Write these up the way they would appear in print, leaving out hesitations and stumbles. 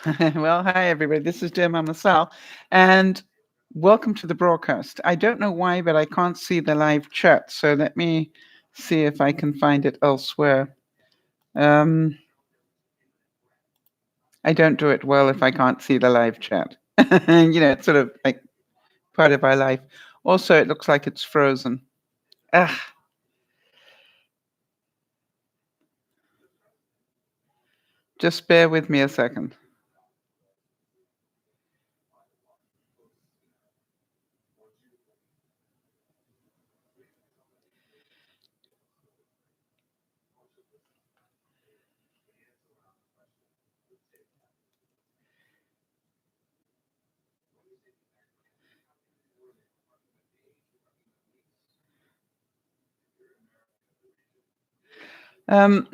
Well, hi everybody. This is DearMamaSal, and welcome to the broadcast. I don't know why, but I can't see the live chat. So let me see if I can find it elsewhere. Um, I don't do it well if I can't see the live chat. It's sort of like part of our life. Also, it looks like it's frozen. Ah, just bear with me a second. Um,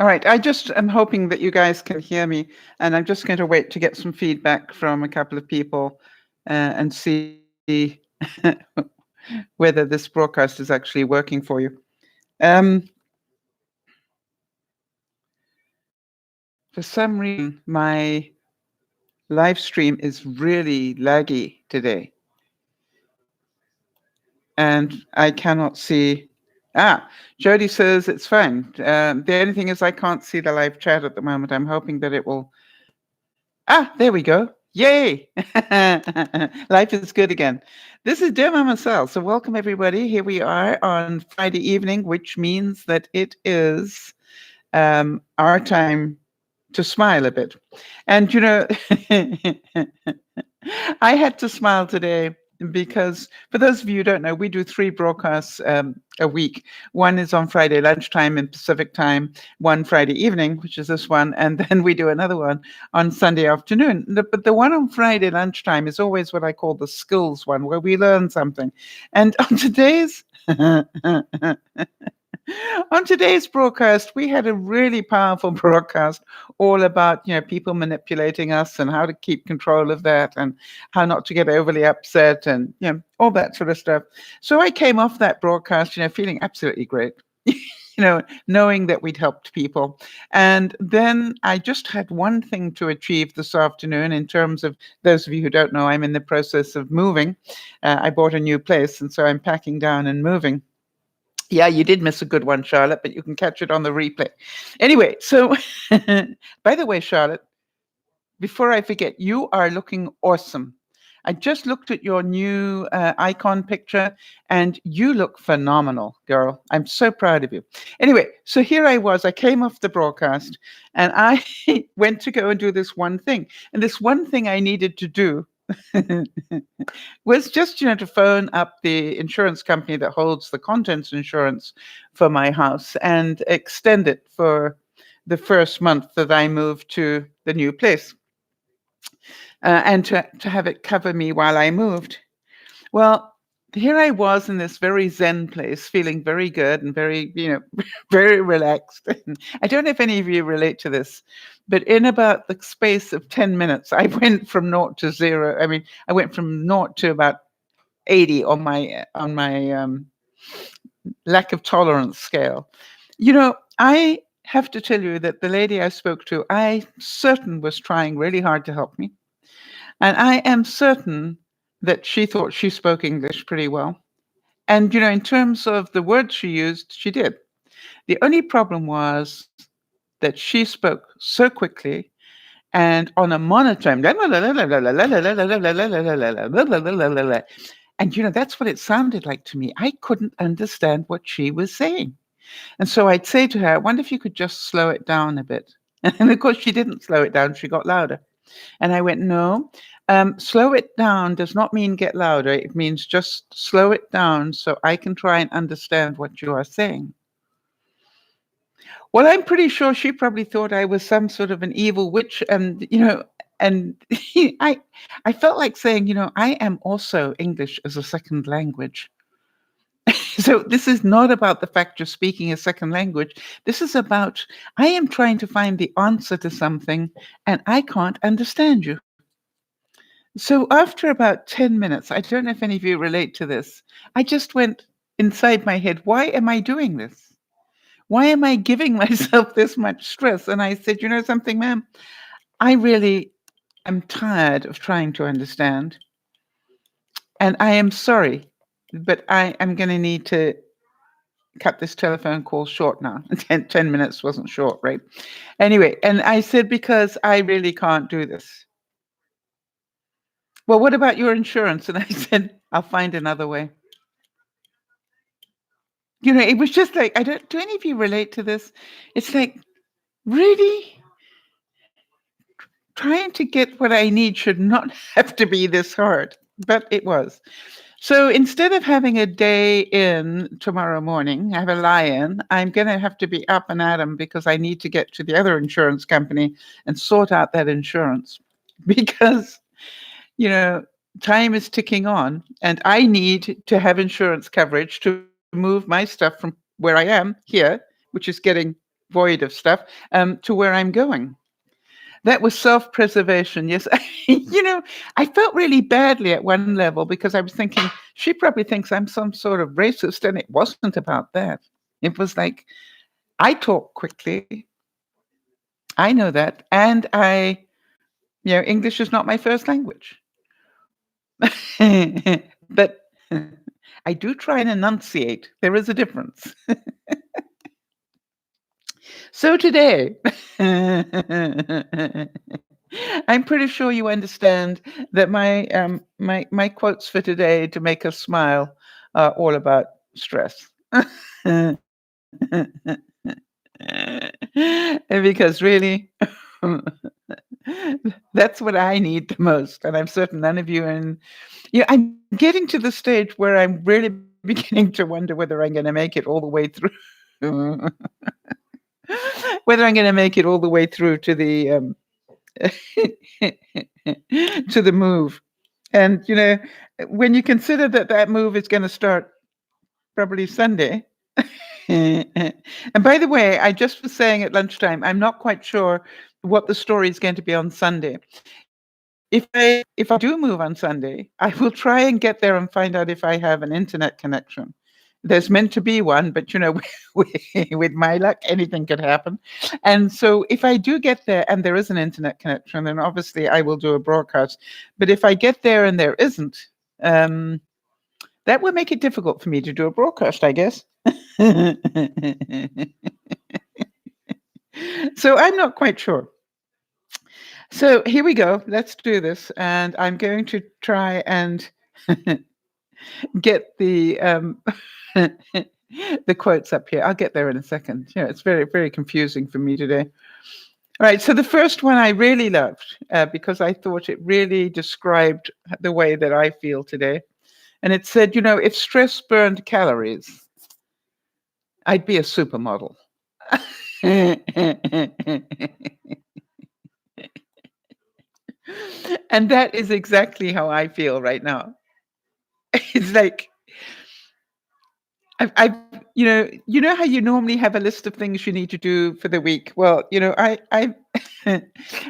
all right. I just am hoping that you guys can hear me, and I'm just going to wait to get some feedback from a couple of people and see whether this broadcast is actually working for you. Um, for some reason, my live stream is really laggy today, and I cannot see. Jody says it's fine. The only thing is I can't see the live chat at the moment. I'm hoping that it will. There we go. Yay! Life is good again. This is DearMamaSal. So welcome everybody. Here we are on Friday evening, which means that it is our time to smile a bit. And I had to smile today because, for those of you who don't know, we do 3 broadcasts a week. One is on Friday lunchtime in Pacific time, one Friday evening, which is this one, and then we do another one on Sunday afternoon. But the one on Friday lunchtime is always what I call the skills one, where we learn something. And on today's on today's broadcast, we had a really powerful broadcast all about, people manipulating us and how to keep control of that and how not to get overly upset and, all that sort of stuff. So I came off that broadcast, feeling absolutely great. Knowing that we'd helped people. And then I just had one thing to achieve this afternoon in terms of those of you who don't know, I'm in the process of moving. I bought a new place, and so I'm packing down and moving. Yeah, you did miss a good one, Charlotte, but you can catch it on the replay. Anyway, so by the way, Charlotte, before I forget, you are looking awesome. I just looked at your new icon picture and you look phenomenal, girl. I'm so proud of you. Anyway, so here I was. I came off the broadcast and I went to go and do this one thing. And this one thing I needed to do was just, to phone up the insurance company that holds the contents insurance for my house and extend it for the first month that I moved to the new place. And to have it cover me while I moved. Well, here I was in this very zen place, feeling very good and very, very relaxed. I don't know if any of you relate to this, but in about the space of 10 minutes, I went from 0 to 0. I mean, I went from 0 to about 80 on my lack of tolerance scale. I have to tell you that the lady I spoke to, I certain was trying really hard to help me. And I am certain that she thought she spoke English pretty well. And, in terms of the words she used, she did. The only problem was that she spoke so quickly and on a monotone. And, that's what it sounded like to me. I couldn't understand what she was saying. And so I'd say to her, I wonder if you could just slow it down a bit. And of course, she didn't slow it down. She got louder. And I went, no, slow it down does not mean get louder. It means just slow it down so I can try and understand what you are saying. Well, I'm pretty sure she probably thought I was some sort of an evil witch. And, and I felt like saying, I am also English as a second language. So this is not about the fact you're speaking a second language. This is about, I am trying to find the answer to something and I can't understand you. So after about 10 minutes, I don't know if any of you relate to this, I just went inside my head, why am I doing this? Why am I giving myself this much stress? And I said, you know something, ma'am, I really I'm tired of trying to understand. And I am sorry, but I am going to need to cut this telephone call short now. 10 minutes wasn't short, right? Anyway, and I said, because I really can't do this. Well, what about your insurance? And I said, I'll find another way. It was just like, do any of you relate to this? It's like, really? Trying to get what I need should not have to be this hard, but it was. So instead of having a day in tomorrow morning, I have a lie-in, I'm going to have to be up and at 'em because I need to get to the other insurance company and sort out that insurance because, time is ticking on and I need to have insurance coverage to move my stuff from where I am here, which is getting void of stuff, to where I'm going. That was self-preservation. Yes. I felt really badly at one level because I was thinking, she probably thinks I'm some sort of racist, and it wasn't about that. It was like, I talk quickly. I know that. And English is not my first language. But I do try and enunciate. There is a difference. So today, I'm pretty sure you understand that my quotes for today to make us smile are all about stress. Because really, that's what I need the most, and I'm certain none of you. And I'm getting to the stage where I'm really beginning to wonder whether I'm going to make it all the way through. Whether I'm going to make it all the way through to the to the move. And when you consider that move is going to start probably Sunday. And by the way, I just was saying at lunchtime, I'm not quite sure what the story is going to be on Sunday. If I do move on Sunday, I will try and get there and find out if I have an internet connection. There's meant to be one, but with my luck, anything could happen. And so if I do get there and there is an internet connection, then obviously I will do a broadcast. But if I get there and there isn't, that will make it difficult for me to do a broadcast, I guess. So I'm not quite sure. So here we go. Let's do this. And I'm going to try and get the the quotes up here. I'll get there in a second. It's very, very confusing for me today. All right. So the first one I really loved because I thought it really described the way that I feel today. And it said, if stress burned calories, I'd be a supermodel. And that is exactly how I feel right now. It's like, I've how you normally have a list of things you need to do for the week. Well,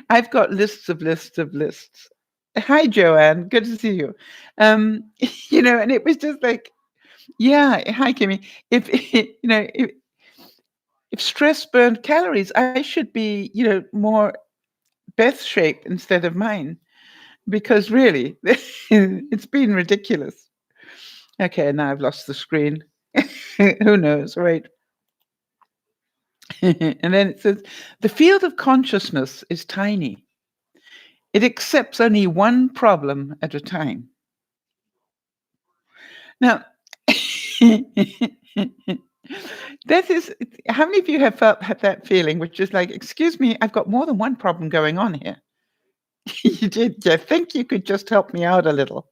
I've got lists of lists of lists. Hi, Joanne. Good to see you. And it was just like, yeah. Hi, Kimmy. If stress burned calories, I should be, more Beth's shape instead of mine, because really, it's been ridiculous. Okay, now I've lost the screen. Who knows, right? And then it says, the field of consciousness is tiny. It accepts only one problem at a time. Now, that is, how many of you have had that feeling, which is like, excuse me, I've got more than one problem going on here. You think you could just help me out a little?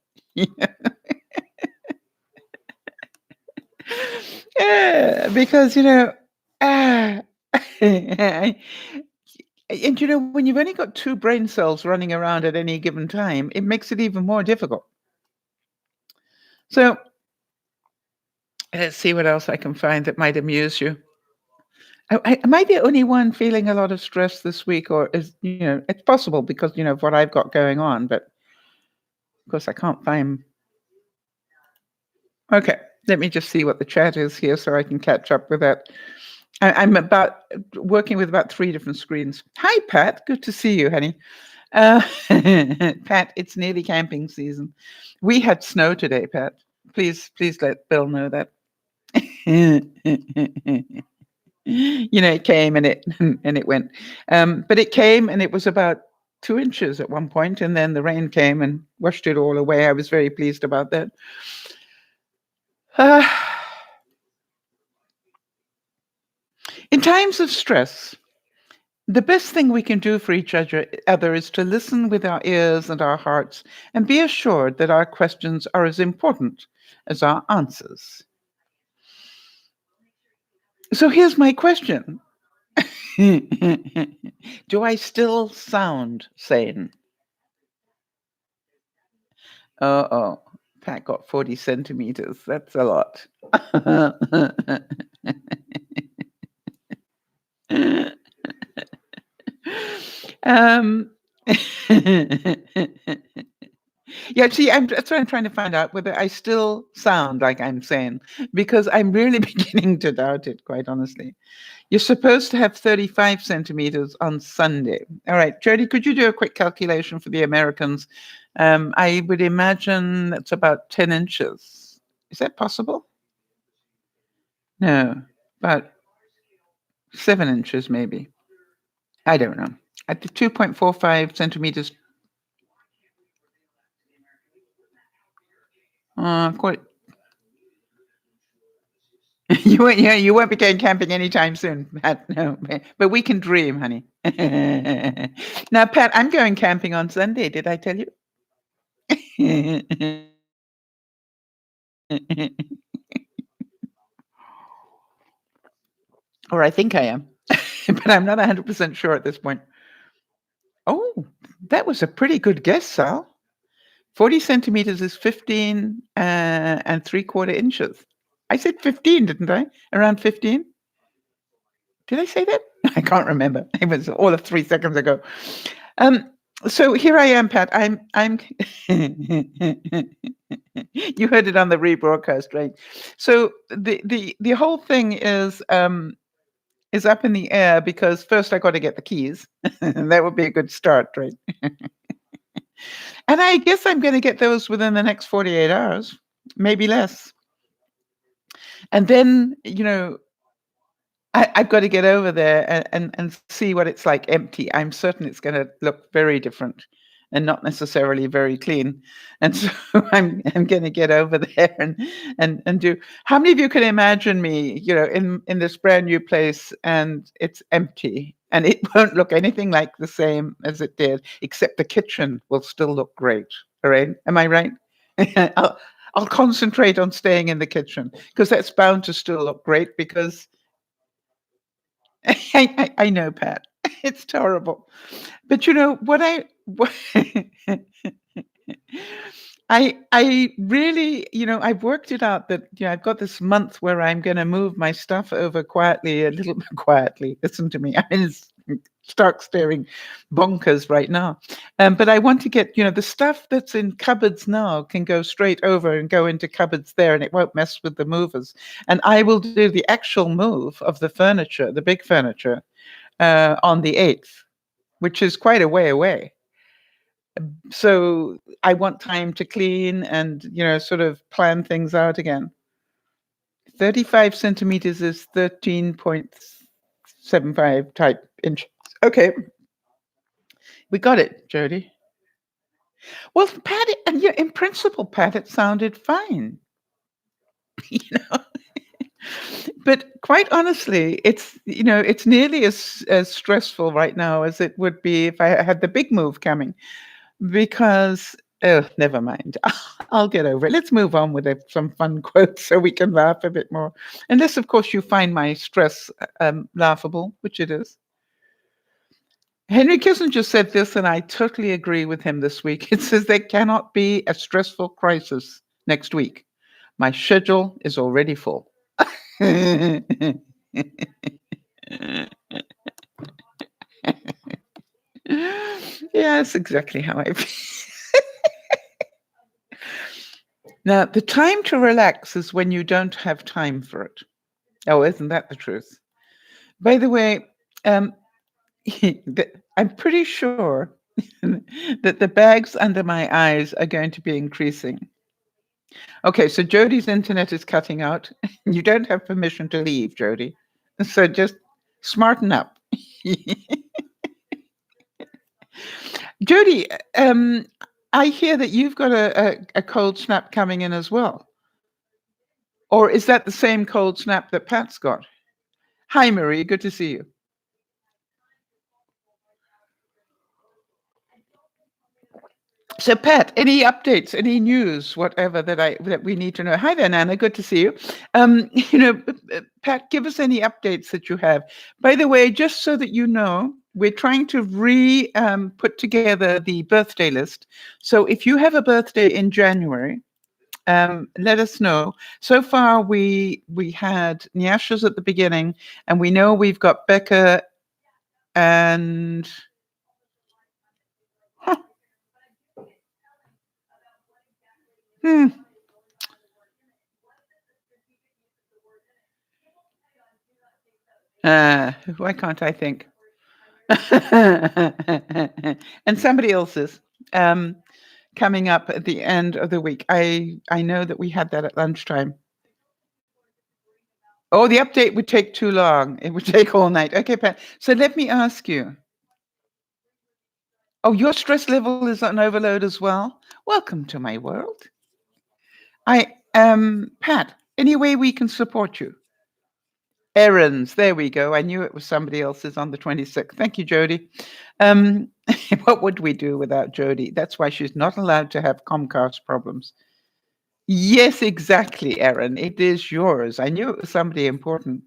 Yeah, because and when you've only got two brain cells running around at any given time, it makes it even more difficult. So let's see what else I can find that might amuse you. Am I the only one feeling a lot of stress this week, or is it's possible because of what I've got going on, but of course I can't find. Okay, let me just see what the chat is here so I can catch up with that. I'm working with about 3 different screens. Hi, Pat. Good to see you, honey. Uh, Pat, it's nearly camping season. We had snow today, Pat. Please let Bill know that. It came and it and it went. But it came and it was about 2 inches at one point, and then the rain came and washed it all away. I was very pleased about that. Uh, in times of stress, the best thing we can do for each other is to listen with our ears and our hearts and be assured that our questions are as important as our answers. So here's my question. Do I still sound sane? Oh, Pat got 40 centimeters. That's a lot. um, yeah, see, that's what I'm trying to find out, whether I still sound like I'm sane, because I'm really beginning to doubt it, quite honestly. You're supposed to have 35 centimeters on Sunday. All right, Jody, could you do a quick calculation for the Americans? I would imagine that's about 10 inches. Is that possible? No, about 7 inches, maybe. I don't know. At the 2.45 centimeters. Quite. You won't be going camping anytime soon, Pat. No, but we can dream, honey. Now, Pat, I'm going camping on Sunday. Did I tell you? Or I think I am, but I'm not 100% sure at this point. Oh, that was a pretty good guess, Sal. 40 centimeters is 15 and 3/4 inches. I said 15, didn't I? Around 15? Did I say that? I can't remember. It was all of 3 seconds ago. So here I am, Pat. I'm You heard it on the rebroadcast, right? So the whole thing is up in the air because first I got to get the keys. That would be a good start, right? And I guess I'm going to get those within the next 48 hours, maybe less. And then, I've got to get over there and see what it's like empty. I'm certain it's going to look very different and not necessarily very clean. And so I'm going to get over there and do. How many of you can imagine me, in this brand new place and it's empty and it won't look anything like the same as it did, except the kitchen will still look great. All right? Am I right? I'll concentrate on staying in the kitchen because that's bound to still look great because I know, Pat. It's terrible. But what I really, I've worked it out that, I've got this month where I'm gonna move my stuff over quietly, a little bit quietly. Listen to me. I mean, it's stark staring bonkers right now. But I want to get, the stuff that's in cupboards now can go straight over and go into cupboards there, and it won't mess with the movers. And I will do the actual move of the furniture, the big furniture, on the 8th, which is quite a way away. So I want time to clean and, sort of plan things out again. 35 centimeters is 13.75 type inches. Okay. We got it, Jody. Well, Pat, and in principle, Pat, it sounded fine. you know. But quite honestly, it's nearly as stressful right now as it would be if I had the big move coming. Because never mind. I'll get over it. Let's move on with some fun quotes so we can laugh a bit more. Unless, of course, you find my stress laughable, which it is. Henry Kissinger said this, and I totally agree with him this week. It says there cannot be a stressful crisis next week. My schedule is already full. Yeah, that's exactly how I feel. Now, the time to relax is when you don't have time for it. Oh, isn't that the truth? By the way, I'm pretty sure that the bags under my eyes are going to be increasing. Okay, so Jodi's internet is cutting out. You don't have permission to leave, Jodi. So just smarten up. Jodi, I hear that you've got a cold snap coming in as well. Or is that the same cold snap that Pat's got? Hi, Marie. Good to see you. So, Pat, any updates, any news, whatever that we need to know? Hi there, Nana. Good to see you. Pat, give us any updates that you have. By the way, just so that you know, we're trying to put together the birthday list. So, if you have a birthday in January, let us know. So far, we had Nyasha's at the beginning, and we know we've got Becca and huh, hmm, why can't I think? And somebody else's coming up at the end of the week. I know that we had that at lunchtime. Oh, the update would take too long. It would take all night. Okay, Pat. So let me ask you. Oh, your stress level is on overload as well. Welcome to my world. Pat, any way we can support you? Errands. There we go. I knew it was somebody else's on the 26th. Thank you, Jodi. Um, what would we do without Jodi? That's why she's not allowed to have Comcast problems. Yes, exactly, Erin. It is yours. I knew it was somebody important.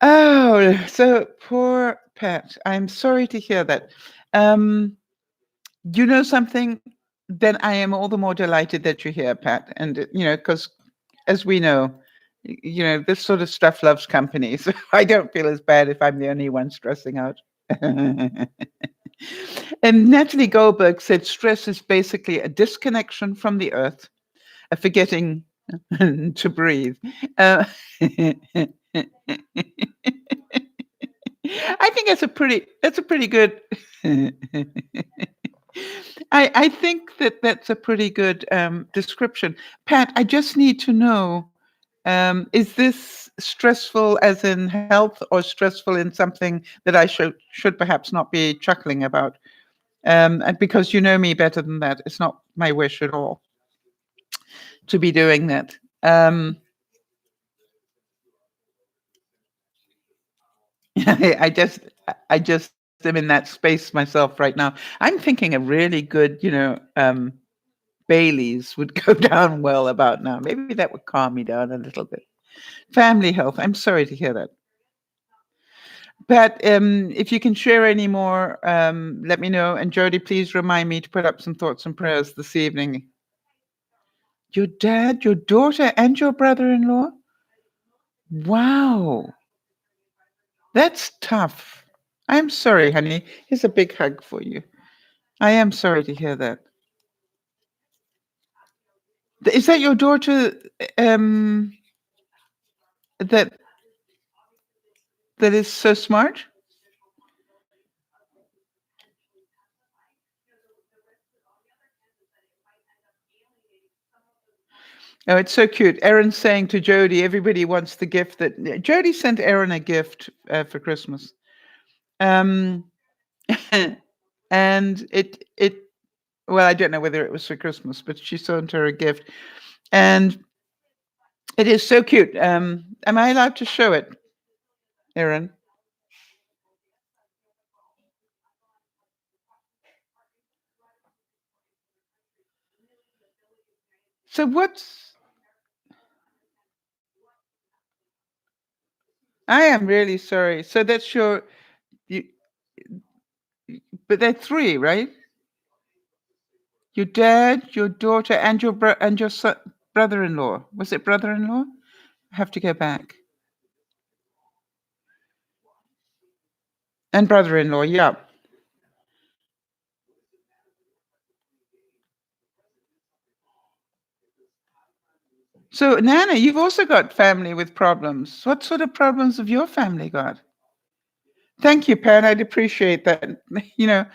Oh, so poor Pat. I'm sorry to hear that. You know something? Then I am all the more delighted that you're here, Pat. And, because as we know, this sort of stuff loves company. So I don't feel as bad if I'm the only one stressing out. And Natalie Goldberg said stress is basically a disconnection from the earth, a forgetting to breathe. I think that's a pretty good. I think that's a pretty good description. Pat, I just need to know, is this stressful as in health or stressful in something that I should perhaps not be chuckling about? And because you know me better than that, it's not my wish at all to be doing that. I just I just am in that space myself right now. I'm thinking a really good, Bailey's would go down well about now. Maybe that would calm me down a little bit. Family health. I'm sorry to hear that. Pat, if you can share any more, let me know. And Jody, please remind me to put up some thoughts and prayers this evening. Your dad, your daughter, and your brother-in-law? Wow. That's tough. I'm sorry, honey. Here's a big hug for you. I am sorry to hear that. Is that your daughter, um, that that is so smart? Oh, it's so cute. Erin's saying to Jody, everybody wants the gift that Jody sent Erin a gift for Christmas. Um, and it well, I don't know whether it was for Christmas, but she sent her a gift, and it is so cute. Am I allowed to show it, Erin? So what's I am really sorry. So that's you, but they're three, right? Your dad, your daughter, and your brother-in-law. Was it brother-in-law? I have to go back. And brother-in-law, yeah. So, Nana, you've also got family with problems. What sort of problems have your family got? Thank you, Pat. I'd appreciate that. You know,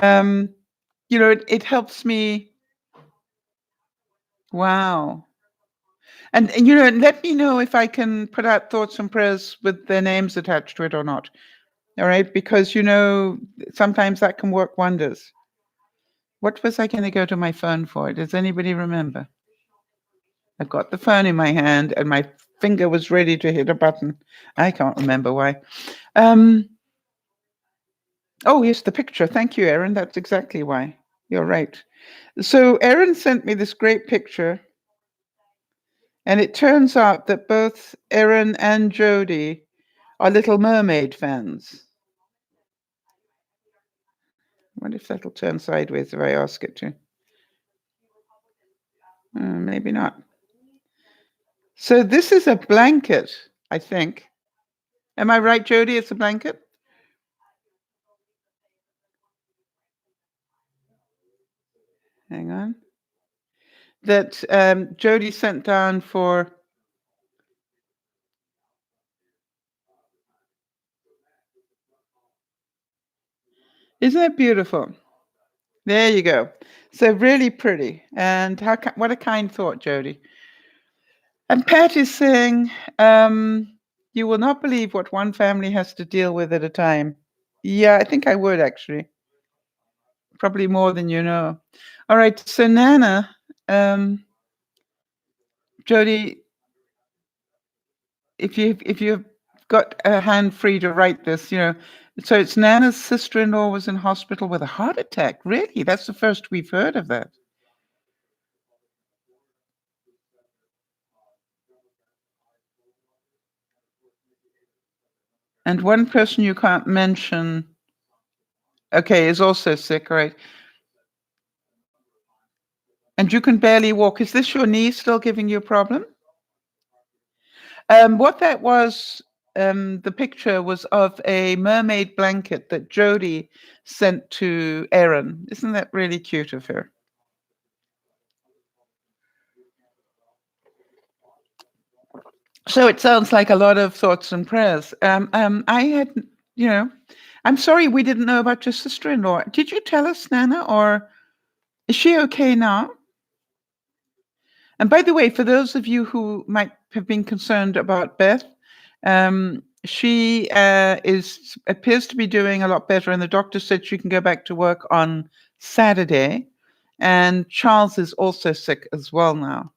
um, it helps me. Wow. And let me know if I can put out thoughts and prayers with their names attached to it or not. All right, because sometimes that can work wonders. What was I going to go to my phone for? Does anybody remember? I got the phone in my hand and my finger was ready to hit a button. I can't remember why. Um, oh, yes, the picture. Thank you, Erin. That's exactly why. You're right. So Erin sent me this great picture, and it turns out that both Erin and Jody are Little Mermaid fans. I wonder if that'll turn sideways if I ask it to. Maybe not. So this is a blanket, I think. Am I right, Jody? It's a blanket? Hang on. That Jody sent down for. Isn't it beautiful? There you go. So really pretty. And what a kind thought, Jody. And Pat is saying, you will not believe what one family has to deal with at a time. Yeah, I think I would actually. Probably more than you know. All right. So Nana, Jody, if you've got a hand free to write this, so it's Nana's sister-in-law was in hospital with a heart attack. Really? That's the first we've heard of that. And one person you can't mention, okay, is also sick, right? And you can barely walk. Is this your knee still giving you a problem? What that was, the picture was of a mermaid blanket that Jody sent to Erin. Isn't that really cute of her? So it sounds like a lot of thoughts and prayers. I had, you know, I'm sorry we didn't know about your sister-in-law. Did you tell us, Nana, or is she okay now? And by the way, for those of you who might have been concerned about Beth, she appears to be doing a lot better, and the doctor said she can go back to work on Saturday. And Charles is also sick as well now.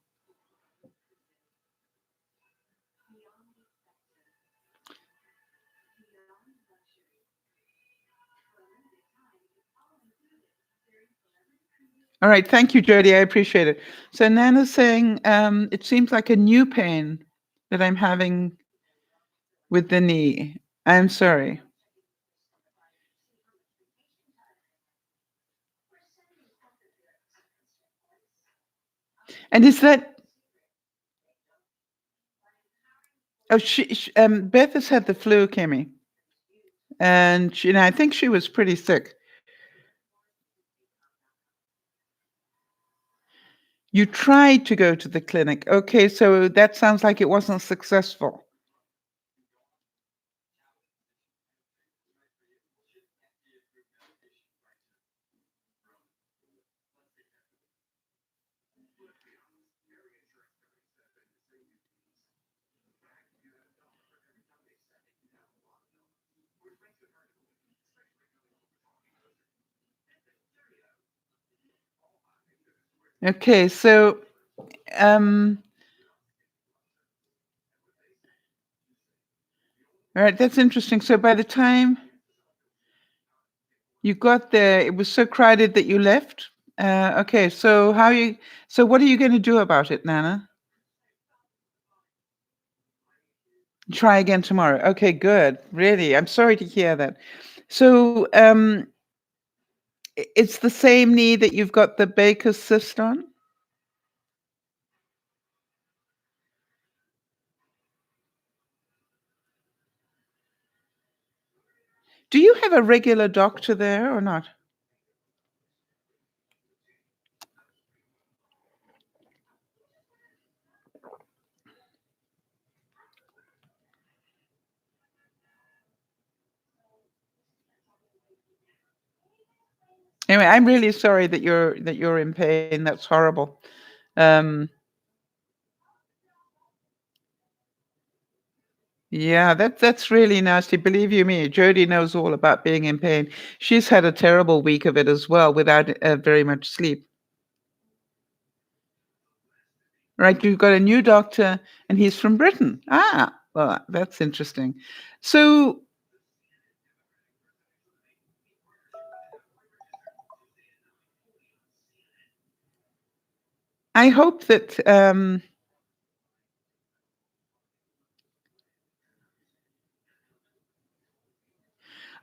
All right, thank you, Jody. I appreciate it. So Nana's saying it seems like a new pain that I'm having with the knee. I'm sorry. And is that Beth has had the flu, Kimmy, and I think she was pretty sick. You tried to go to the clinic. Okay, so that sounds like it wasn't successful. Okay, so all right, that's interesting. So by the time you got there, it was so crowded that you left. Okay, so what are you going to do about it, Nana? Try again tomorrow. Okay, good. Really, I'm sorry to hear that. So it's the same knee that you've got the Baker's cyst on? Do you have a regular doctor there or not? Anyway, I'm really sorry that you're in pain. That's horrible. Um, yeah, that's really nasty. Believe you me, Jody knows all about being in pain. She's had a terrible week of it as well without very much sleep. Right, you've got a new doctor, and he's from Britain. Ah, well, that's interesting. So I hope that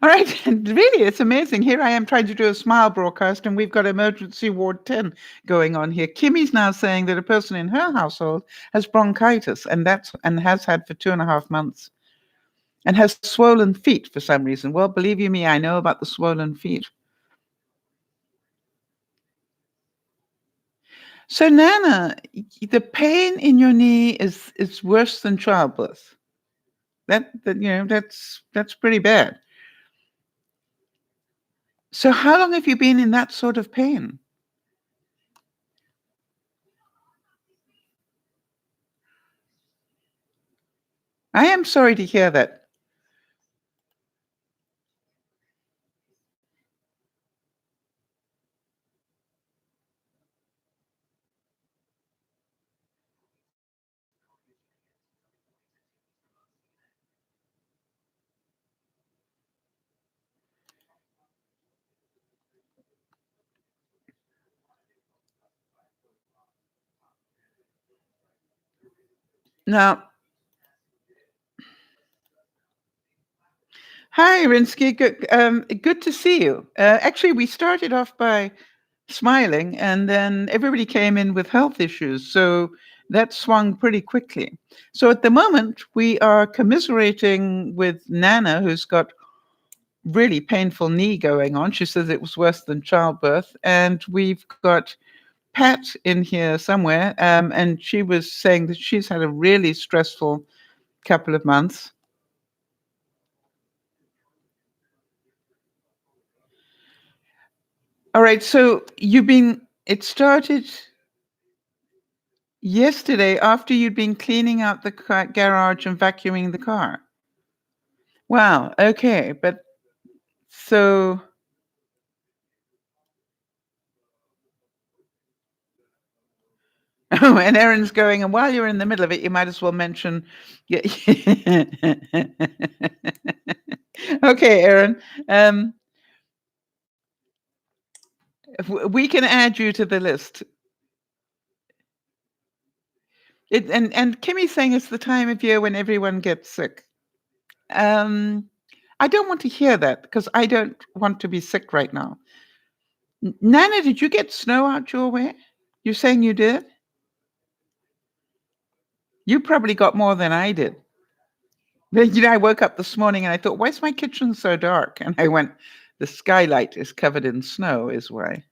all right, and really, it's amazing. Here I am trying to do a smile broadcast, and we've got emergency ward 10 going on here. Kimmy's now saying that a person in her household has bronchitis, and has had for 2.5 months, and has swollen feet for some reason. Well, believe you me, I know about the swollen feet. So, Nana, the pain in your knee is worse than childbirth. That's pretty bad. So, how long have you been in that sort of pain? I am sorry to hear that. Now, hi, Rinsky. Good to see you. Actually, we started off by smiling, and then everybody came in with health issues. So that swung pretty quickly. So at the moment, we are commiserating with Nana, who's got really painful knee going on. She says it was worse than childbirth. And we've got Pat in here somewhere, and she was saying that she's had a really stressful couple of months. All right, so it started yesterday after you'd been cleaning out the garage and vacuuming the car. Wow, okay, but so oh, and Erin's going, and while you're in the middle of it, you might as well mention yeah. Okay, Erin, we can add you to the list. And Kimmy's saying it's the time of year when everyone gets sick. Um, I don't want to hear that because I don't want to be sick right now. Nana, did you get snow out your way? You're saying you did? You probably got more than I did. I woke up this morning and I thought, why is my kitchen so dark? And I went, the skylight is covered in snow, is why.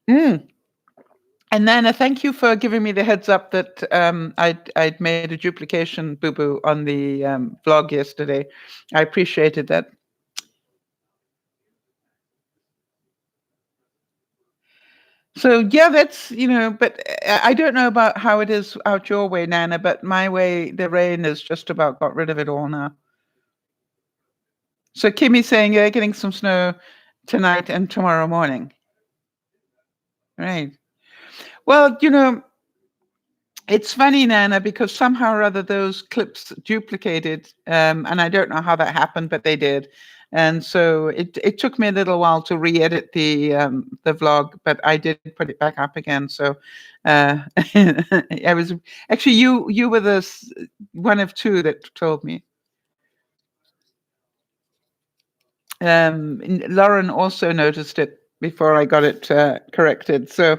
Mm. And Nana, thank you for giving me the heads up that I'd made a duplication boo boo on the vlog yesterday. I appreciated that. So yeah, but I don't know about how it is out your way, Nana, but my way, the rain has just about got rid of it all now. So Kimmy's saying you're getting some snow tonight and tomorrow morning. Right. Well, it's funny, Nana, because somehow or other those clips duplicated, and I don't know how that happened, but they did. And so it took me a little while to re-edit the vlog, but I did put it back up again. So I was actually you were one of two that told me. Lauren also noticed it before I got it corrected. So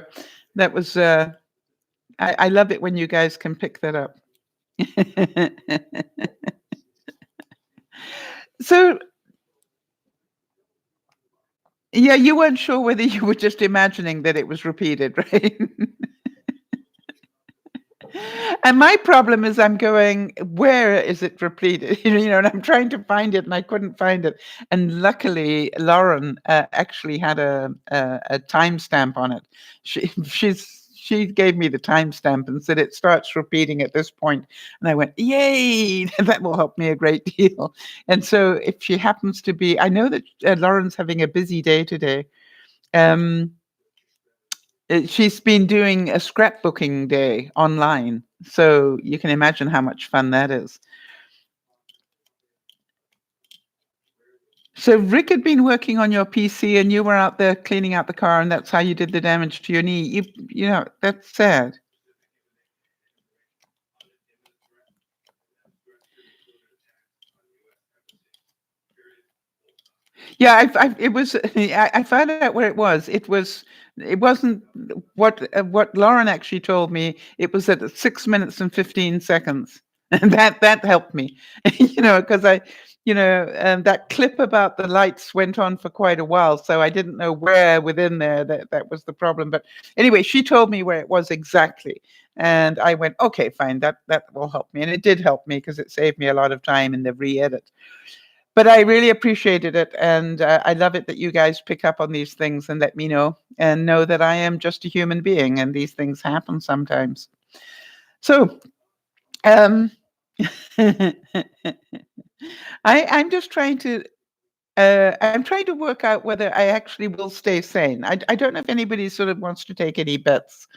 that was I love it when you guys can pick that up. So yeah, you weren't sure whether you were just imagining that it was repeated, right? And my problem is I'm going, where is it repleted? And I'm trying to find it and I couldn't find it. And luckily, Lauren actually had a timestamp on it. She gave me the timestamp and said it starts repeating at this point. And I went, yay, that will help me a great deal. And so if she happens to be, I know that Lauren's having a busy day today. Um, She's been doing a scrapbooking day online, so you can imagine how much fun that is. So Rick had been working on your PC and you were out there cleaning out the car and that's how you did the damage to your knee. That's sad. Yeah, it was. I found out where it was. It wasn't what Lauren actually told me. It was at 6 minutes and 15 seconds, and that helped me. Because that clip about the lights went on for quite a while, so I didn't know where within there that was the problem. But anyway, she told me where it was exactly, and I went, okay, fine, that will help me, and it did help me because it saved me a lot of time in the re-edit. But I really appreciated it, and I love it that you guys pick up on these things and let me know, and know that I am just a human being, and these things happen sometimes. So, um, I'm just trying to. I'm trying to work out whether I actually will stay sane. I don't know if anybody sort of wants to take any bets,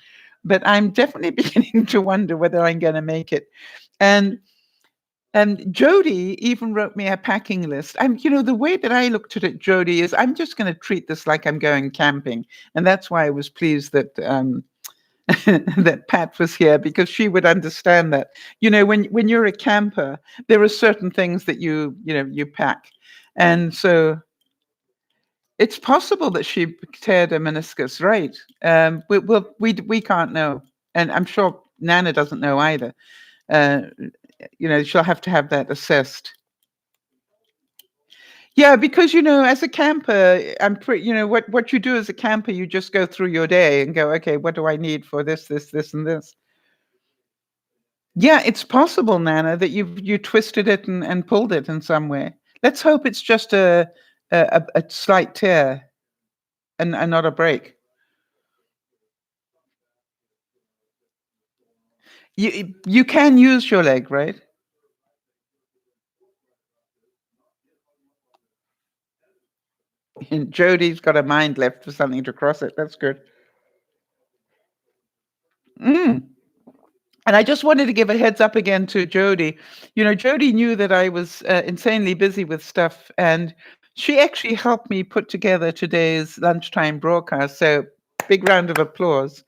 but I'm definitely beginning to wonder whether I'm going to make it. And Jody even wrote me a packing list. The way that I looked at it, Jody, is I'm just going to treat this like I'm going camping, and that's why I was pleased that that Pat was here because she would understand that. When you're a camper, there are certain things that you pack, and so it's possible that she teared a meniscus, right? We can't know, and I'm sure Nana doesn't know either. Uh, she'll have to have that assessed. Yeah, because as a camper, I'm pretty. What you do as a camper, you just go through your day and go, okay, what do I need for this, and this? Yeah, it's possible, Nana, that you twisted it and pulled it in some way. Let's hope it's just a slight tear and not a break. You can use your leg, right? And Jody's got a mind left for something to cross it. That's good. Mm. And I just wanted to give a heads up again to Jody. Jody knew that I was insanely busy with stuff, and she actually helped me put together today's lunchtime broadcast. So, big round of applause.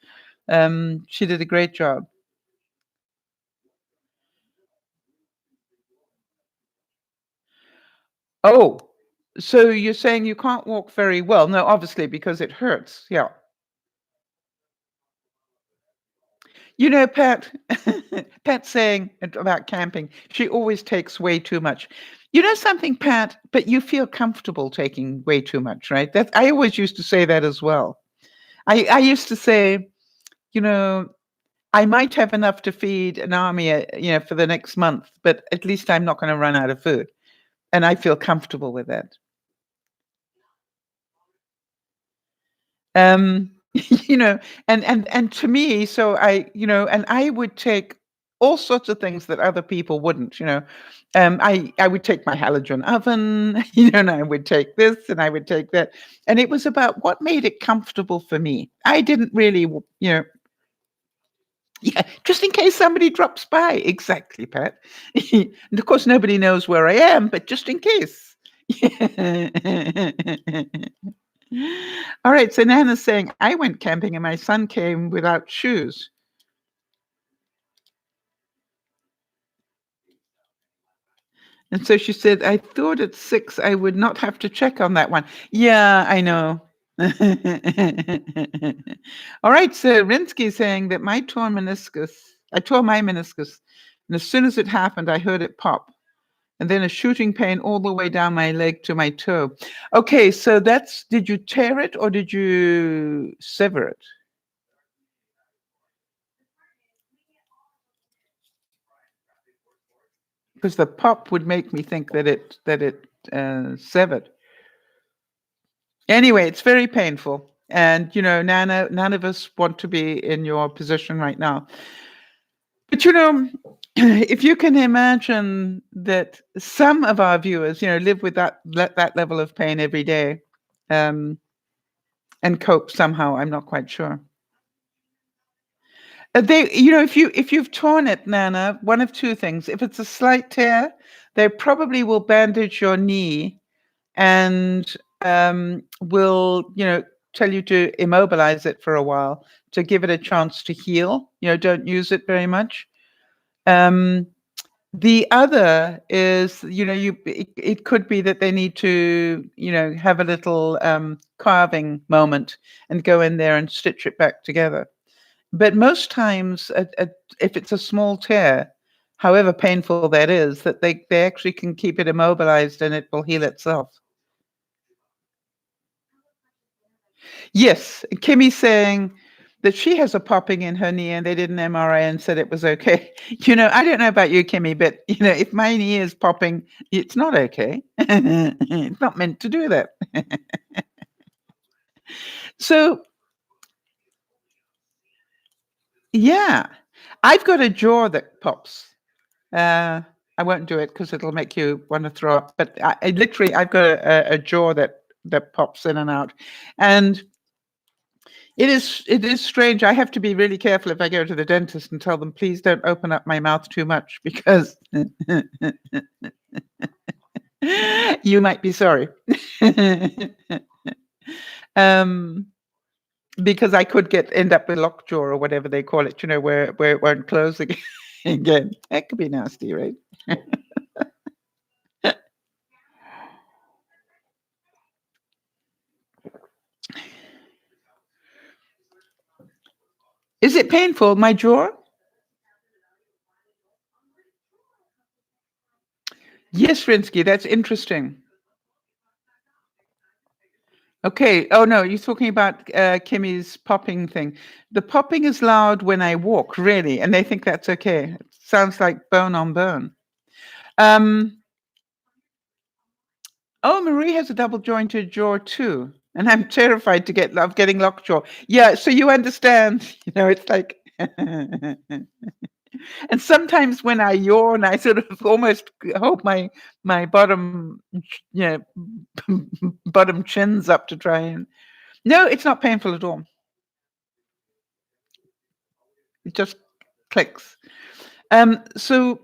She did a great job. Oh, so you're saying you can't walk very well? No, obviously, because it hurts. Yeah. Pat, Pat saying about camping, she always takes way too much. You know something, Pat, but you feel comfortable taking way too much, right? I always used to say that as well. I used to say, you know, I might have enough to feed an army, for the next month, but at least I'm not going to run out of food, and I feel comfortable with that. Um, and to me, so and I would take all sorts of things that other people wouldn't, I would take my halogen oven, and I would take this and I would take that. And it was about what made it comfortable for me. I didn't really, yeah, just in case somebody drops by. Exactly, Pat. And of course, nobody knows where I am, but just in case. All right, so Nana's saying, I went camping and my son came without shoes. And so she said, I thought at 6 I would not have to check on that one. Yeah, I know. All right, so Rinsky's saying that I tore my meniscus, and as soon as it happened, I heard it pop, and then a shooting pain all the way down my leg to my toe. Okay, so did you tear it or did you sever it? because the pop would make me think that it severed. Anyway, it's very painful. And, Nana, none of us want to be in your position right now. But, if you can imagine that some of our viewers, live with that level of pain every day, and cope somehow, I'm not quite sure. If you've torn it, Nana, one of two things. If it's a slight tear, they probably will bandage your knee and will tell you to immobilize it for a while to give it a chance to heal. Don't use it very much. The other is, it could be that they need to have a little carving moment and go in there and stitch it back together. But most times, if it's a small tear, however painful that is, that they actually can keep it immobilized and it will heal itself. Yes, Kimmy's saying that she has a popping in her knee and they did an MRI and said it was okay. I don't know about you, Kimmy, but if my knee is popping, it's not okay. It's not meant to do that. So, yeah, I've got a jaw that pops. I won't do it because it'll make you want to throw up. But I've got a jaw that pops in and out, and it is strange. I have to be really careful if I go to the dentist and tell them, please don't open up my mouth too much because you might be sorry. Because I could end up with lockjaw or whatever they call it, where it won't close again. That could be nasty, right? Is it painful, my jaw? Yes, Rinsky, that's interesting. Okay. Oh, no, you're talking about Kimmy's popping thing. The popping is loud when I walk, really, and they think that's okay. It sounds like bone on bone. Oh, Marie has a double jointed jaw too, and I'm terrified of getting lockjaw. Yeah, so you understand, it's like and sometimes when I yawn, I sort of almost hold my bottom, bottom chins up to try and. No, it's not painful at all. It just clicks. So.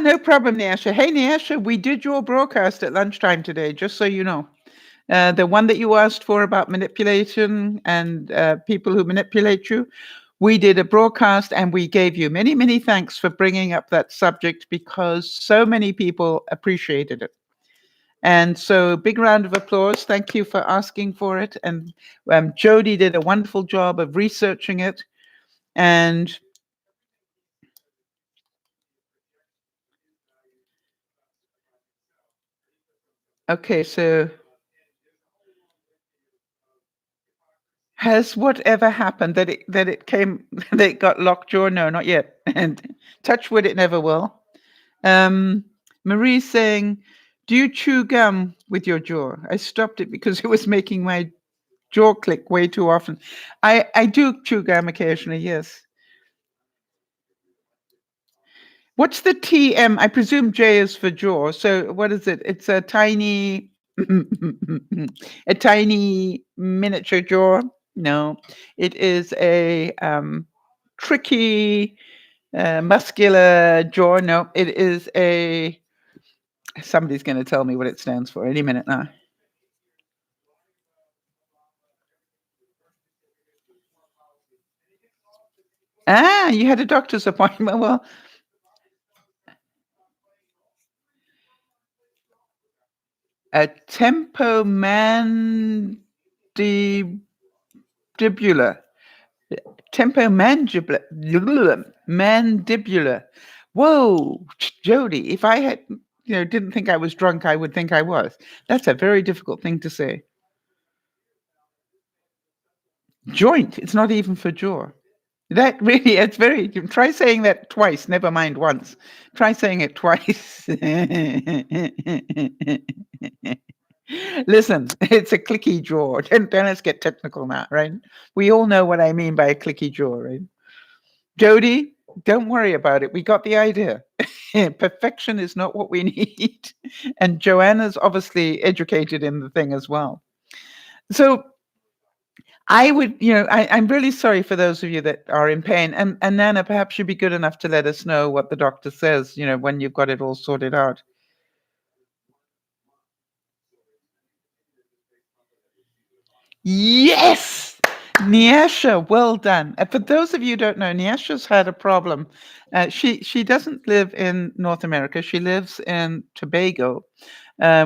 No problem, Nyasha. Hey, Nyasha, we did your broadcast at lunchtime today, just so you know. The one that you asked for about manipulation and people who manipulate you. We did a broadcast and we gave you many, many thanks for bringing up that subject because so many people appreciated it. And so big round of applause. Thank you for asking for it. And Jody did a wonderful job of researching it. And okay, so has whatever happened that it came that it got lockjaw? No, not yet. And touch wood, it never will. Marie's saying, do you chew gum with your jaw? I stopped it because it was making my jaw click way too often. I do chew gum occasionally, yes. What's the TM? I presume J is for jaw. So what is it? It's a tiny a tiny miniature jaw. No, it is a tricky muscular jaw. No, it is a. Somebody's going to tell me what it stands for any minute now. You had a doctor's appointment. Well, a tempomandibular. Mandibular. Whoa, Jody, if I had, didn't think I was drunk, I would think I was. That's a very difficult thing to say. Joint. It's not even for jaw. That really, it's very, try saying that twice, never mind once. Try saying it twice. Listen, it's a clicky jaw. Don't let's get technical now, right? We all know what I mean by a clicky jaw, right? Jody, don't worry about it. We got the idea. Perfection is not what we need. And Joanna's obviously educated in the thing as well. So I would, I'm really sorry for those of you that are in pain. And Nana, perhaps you'd be good enough to let us know what the doctor says, when you've got it all sorted out. Yes! Niasha, well done. For those of you who don't know, Niasha's had a problem. She doesn't live in North America. She lives in Tobago,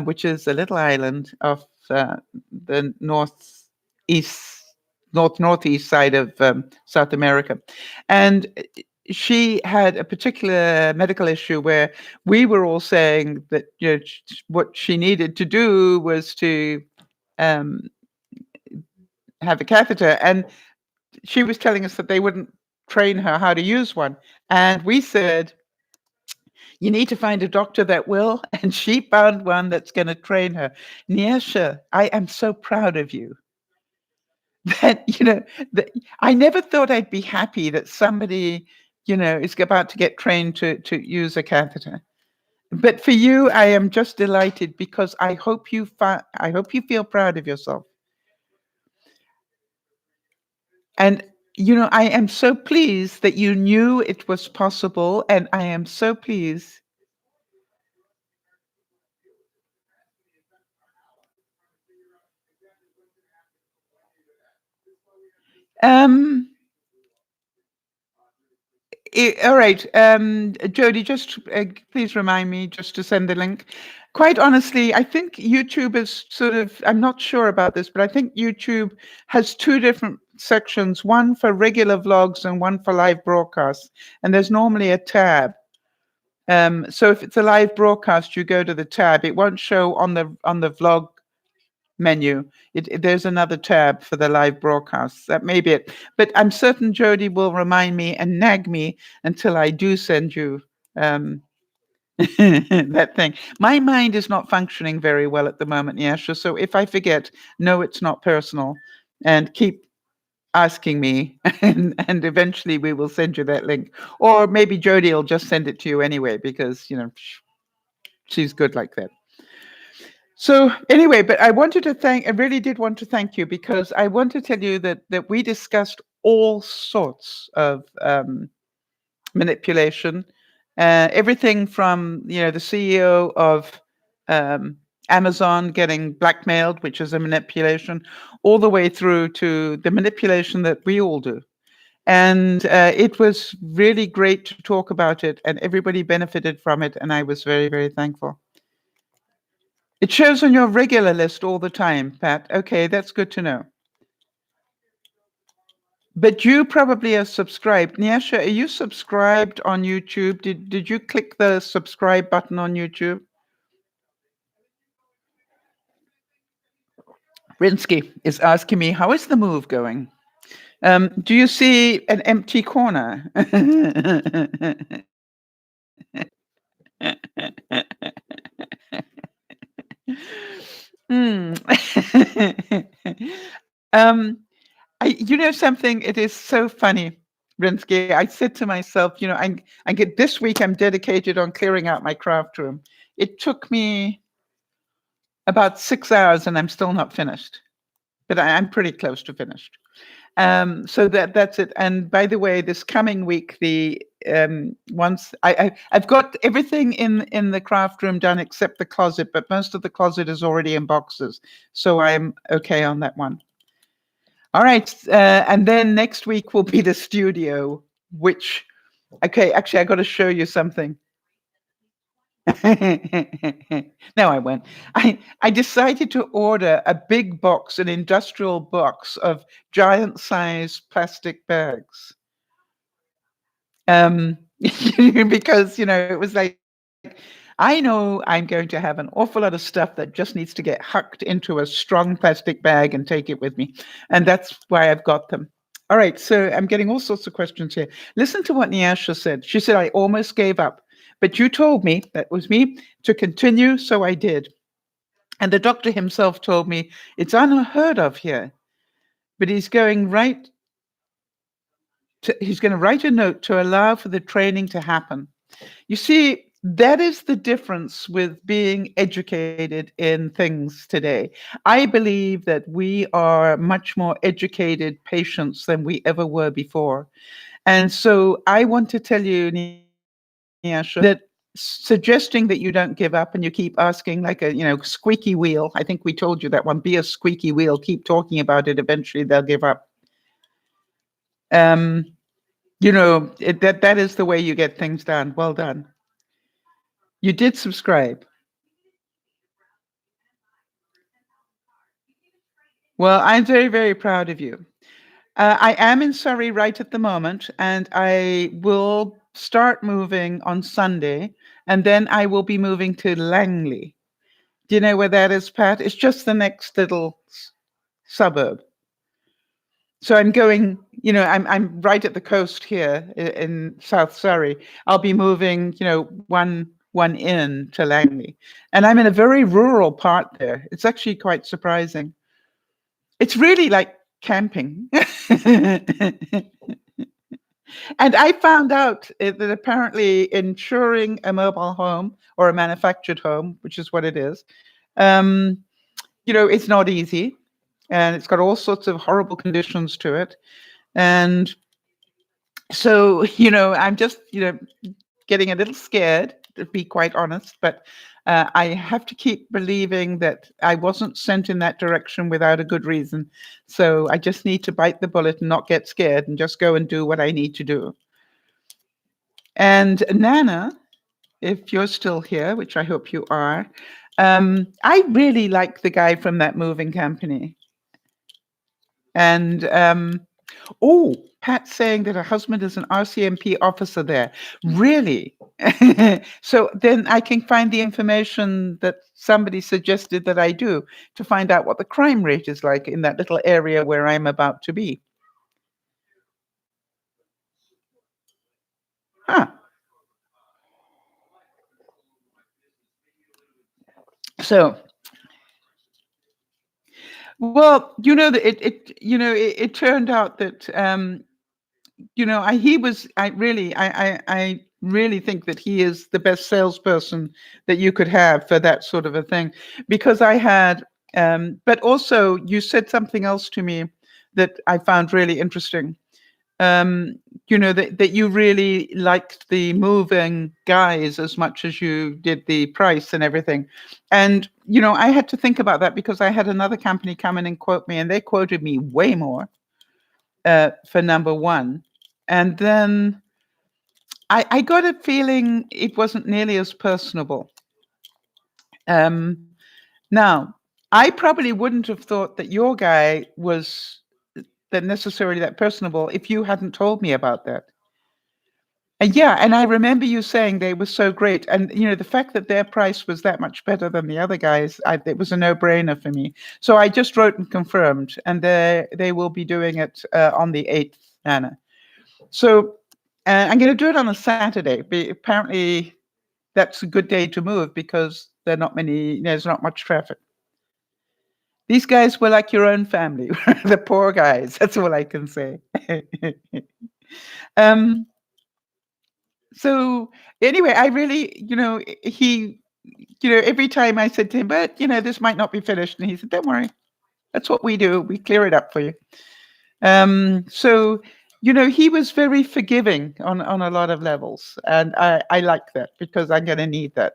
which is a little island of the northeast side of South America. And she had a particular medical issue where we were all saying that what she needed to do was to um, have a catheter, and she was telling us that they wouldn't train her how to use one. And we said, you need to find a doctor that will. And she found one that's going to train her. Niesha, I am so proud of you. That, that I never thought I'd be happy that somebody, is about to get trained to use a catheter. But for you, I am just delighted because I hope you feel proud of yourself. And I am so pleased that you knew it was possible, and I am so pleased. Um, all right, Jody, just please remind me just to send the link. Quite honestly, I think YouTube is sort of, I'm not sure about this, but I think YouTube has two different sections, one for regular vlogs and one for live broadcasts. And there's normally a tab. So if it's a live broadcast, you go to the tab. It won't show on the vlog menu. There's another tab for the live broadcasts. That may be it. But I'm certain Jody will remind me and nag me until I do send you that thing. My mind is not functioning very well at the moment, Yasha. So if I forget, no, it's not personal. And keep asking me, and eventually we will send you that link. Or maybe Jody will just send it to you anyway, because she's good like that. So anyway, but I really did want to thank you, because I want to tell you that we discussed all sorts of manipulation, everything from the CEO of Amazon getting blackmailed, which is a manipulation, all the way through to the manipulation that we all do. And it was really great to talk about it, and everybody benefited from it, and I was very, very thankful. It shows on your regular list all the time, Pat. Okay, that's good to know. But you probably are subscribed. Nyasha, are you subscribed on YouTube? Did you click the subscribe button on YouTube? Rinsky is asking me, how is the move going? Do you see an empty corner? Hmm. um, something, it is so funny, Rinsky. I said to myself, I get this week I'm dedicated on clearing out my craft room. It took me about 6 hours and I'm still not finished, but I'm pretty close to finished. So that's it. And by the way, this coming week, once I've got everything in the craft room done except the closet, but most of the closet is already in boxes, so I'm okay on that one. All right, and then next week will be the studio, which, okay, actually I got to show you something. No, I won't. I decided to order a big box, an industrial box of giant size plastic bags. Because, it was like, I know I'm going to have an awful lot of stuff that just needs to get hucked into a strong plastic bag and take it with me. And that's why I've got them. All right, so I'm getting all sorts of questions here. Listen to what Nyasha said. She said, I almost gave up, but you told me, that was me, to continue, so I did. And the doctor himself told me it's unheard of here, but he's going to write a note to allow for the training to happen. You see, that is the difference with being educated in things today. I believe that we are much more educated patients than we ever were before. And so I want to tell you, Nyasha, that suggesting that you don't give up and you keep asking like a, squeaky wheel. I think we told you that one. Be a squeaky wheel. Keep talking about it. Eventually they'll give up. Um, that is the way you get things done. Well done. You did subscribe. Well, I'm very, very proud of you. I am in Surrey right at the moment, and I will start moving on Sunday, and then I will be moving to Langley. Do you know where that is, Pat? It's just the next little suburb. So I'm going, I'm right at the coast here in South Surrey. I'll be moving, one in to Langley, and I'm in a very rural part there. It's actually quite surprising. It's really like camping. And I found out that apparently insuring a mobile home or a manufactured home, which is what it is, it's not easy, and it's got all sorts of horrible conditions to it. And so, I'm just, getting a little scared, to be quite honest, but I have to keep believing that I wasn't sent in that direction without a good reason. So I just need to bite the bullet and not get scared and just go and do what I need to do. And Nana, if you're still here, which I hope you are, I really like the guy from that moving company. And Pat's saying that her husband is an RCMP officer there. Really? So then I can find the information that somebody suggested that I do to find out what the crime rate is like in that little area where I'm about to be. Huh. So, well, it turned out that I really think that he is the best salesperson that you could have for that sort of a thing, because I had, but also you said something else to me that I found really interesting. That you really liked the moving guys as much as you did the price and everything. And, I had to think about that because I had another company come in and quote me, and they quoted me way more for number one. And then I got a feeling it wasn't nearly as personable. Now, I probably wouldn't have thought that your guy was that necessarily that personable if you hadn't told me about that. And yeah, and I remember you saying they were so great, and the fact that their price was that much better than the other guys, it was a no-brainer for me. So I just wrote and confirmed, and they will be doing it on the 8th, Anna. So I'm going to do it on a Saturday. Apparently, that's a good day to move because there's not much traffic. These guys were like your own family, the poor guys. That's all I can say. So anyway, I really, every time I said to him, but this might not be finished, and he said, "Don't worry, that's what we do. We clear it up for you." So he was very forgiving on a lot of levels, and I like that because I'm going to need that.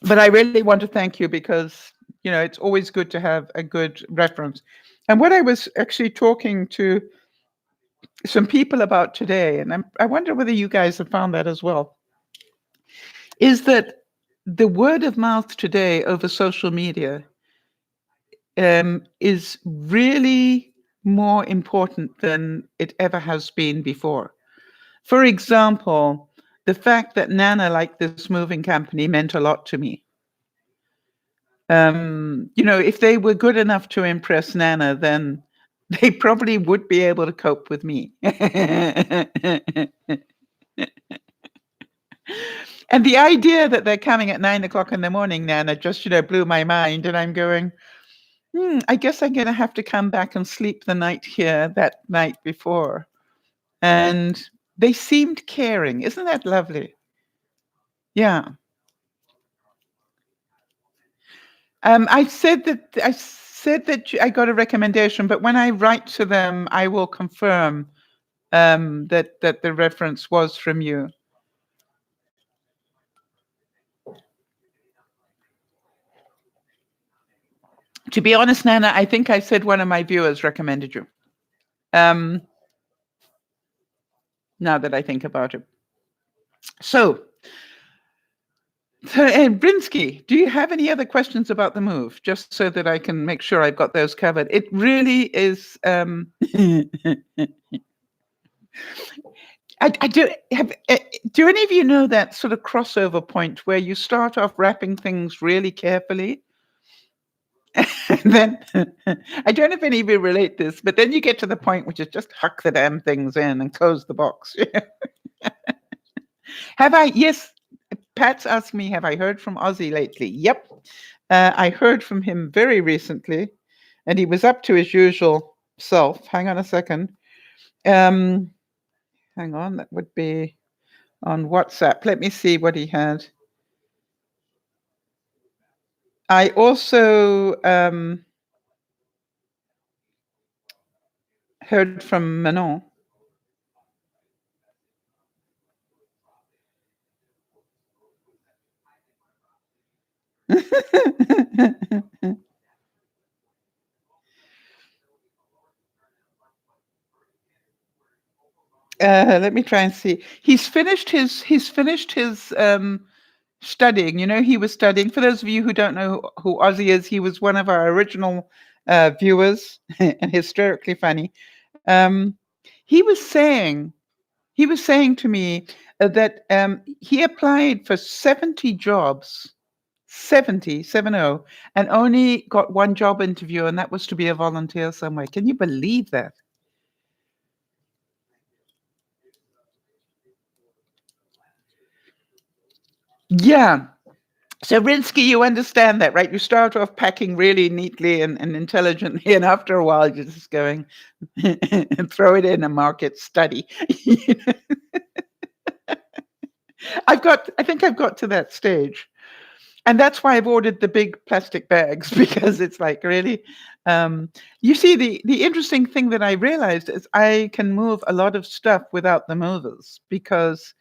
But I really want to thank you because it's always good to have a good reference. And what I was actually talking to some people about today, and I wonder whether you guys have found that as well, is that the word of mouth today over social media is really more important than it ever has been before. For example, the fact that Nana liked this moving company meant a lot to me. If they were good enough to impress Nana, then they probably would be able to cope with me. And the idea that they're coming at 9 o'clock in the morning, Nana, just, blew my mind. And I'm going, I guess I'm going to have to come back and sleep the night here that night before. And they seemed caring. Isn't that lovely? Yeah. I said that I got a recommendation, but when I write to them, I will confirm that the reference was from you. To be honest, Nana, I think I said one of my viewers recommended you. Now that I think about it. So, Brinsky, do you have any other questions about the move? Just so that I can make sure I've got those covered. It really is. I do have. Do any of you know that sort of crossover point where you start off wrapping things really carefully, and then I don't know if any of you relate this, but then you get to the point which is just huck the damn things in and close the box. Have I? Yes. Pat's asked me, have I heard from Ozzy lately? Yep. I heard from him very recently, and he was up to his usual self. Hang on a second. Hang on, that would be on WhatsApp. Let me see what he had. I also heard from Manon. Let me try and see. He's finished his studying. He was studying. For those of you who don't know who Ozzy is, he was one of our original viewers and hysterically funny. He was saying to me that he applied for 70 jobs, 70, and only got one job interview, and that was to be a volunteer somewhere. Can you believe that? Yeah. So, Rinsky, you understand that, right? You start off packing really neatly and intelligently, and after a while, you're just going and throw it in a market study. I think I've got to that stage. And that's why I've ordered the big plastic bags, because it's like, really? You see, the interesting thing that I realized is I can move a lot of stuff without the movers, because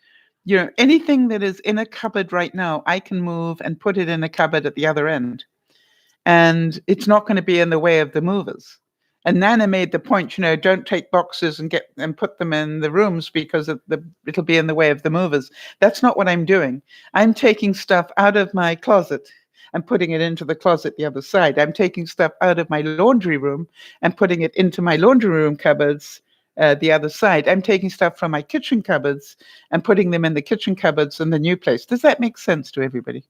anything that is in a cupboard right now, I can move and put it in a cupboard at the other end. And it's not going to be in the way of the movers. And Nana made the point, don't take boxes and put them in the rooms because it'll be in the way of the movers. That's not what I'm doing. I'm taking stuff out of my closet and putting it into the closet the other side. I'm taking stuff out of my laundry room and putting it into my laundry room cupboards the other side. I'm taking stuff from my kitchen cupboards and putting them in the kitchen cupboards in the new place. Does that make sense to everybody?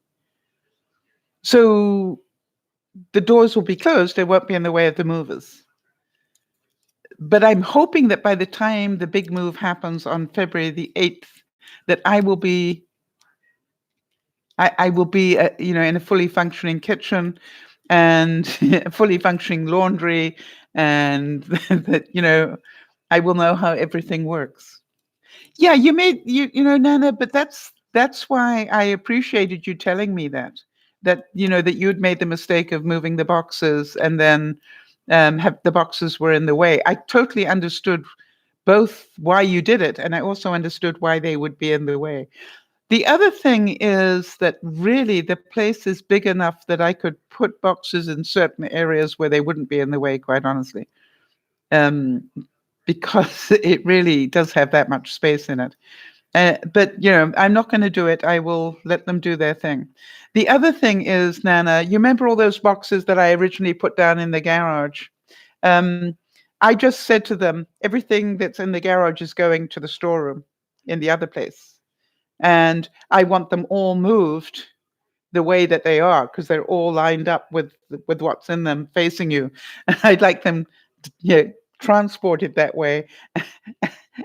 So the doors will be closed. They won't be in the way of the movers. But I'm hoping that by the time the big move happens on February the 8th, that I will be in a fully functioning kitchen and fully functioning laundry, and that I will know how everything works. Yeah, Nana, but that's why I appreciated you telling me that that you'd made the mistake of moving the boxes, and then the boxes were in the way. I totally understood both why you did it, and I also understood why they would be in the way. The other thing is that really the place is big enough that I could put boxes in certain areas where they wouldn't be in the way, quite honestly, because it really does have that much space in it. But I'm not going to do it. I will let them do their thing. The other thing is, Nana, you remember all those boxes that I originally put down in the garage? I just said to them, everything that's in the garage is going to the storeroom in the other place. And I want them all moved the way that they are, because they're all lined up with what's in them facing you. I'd like them transported that way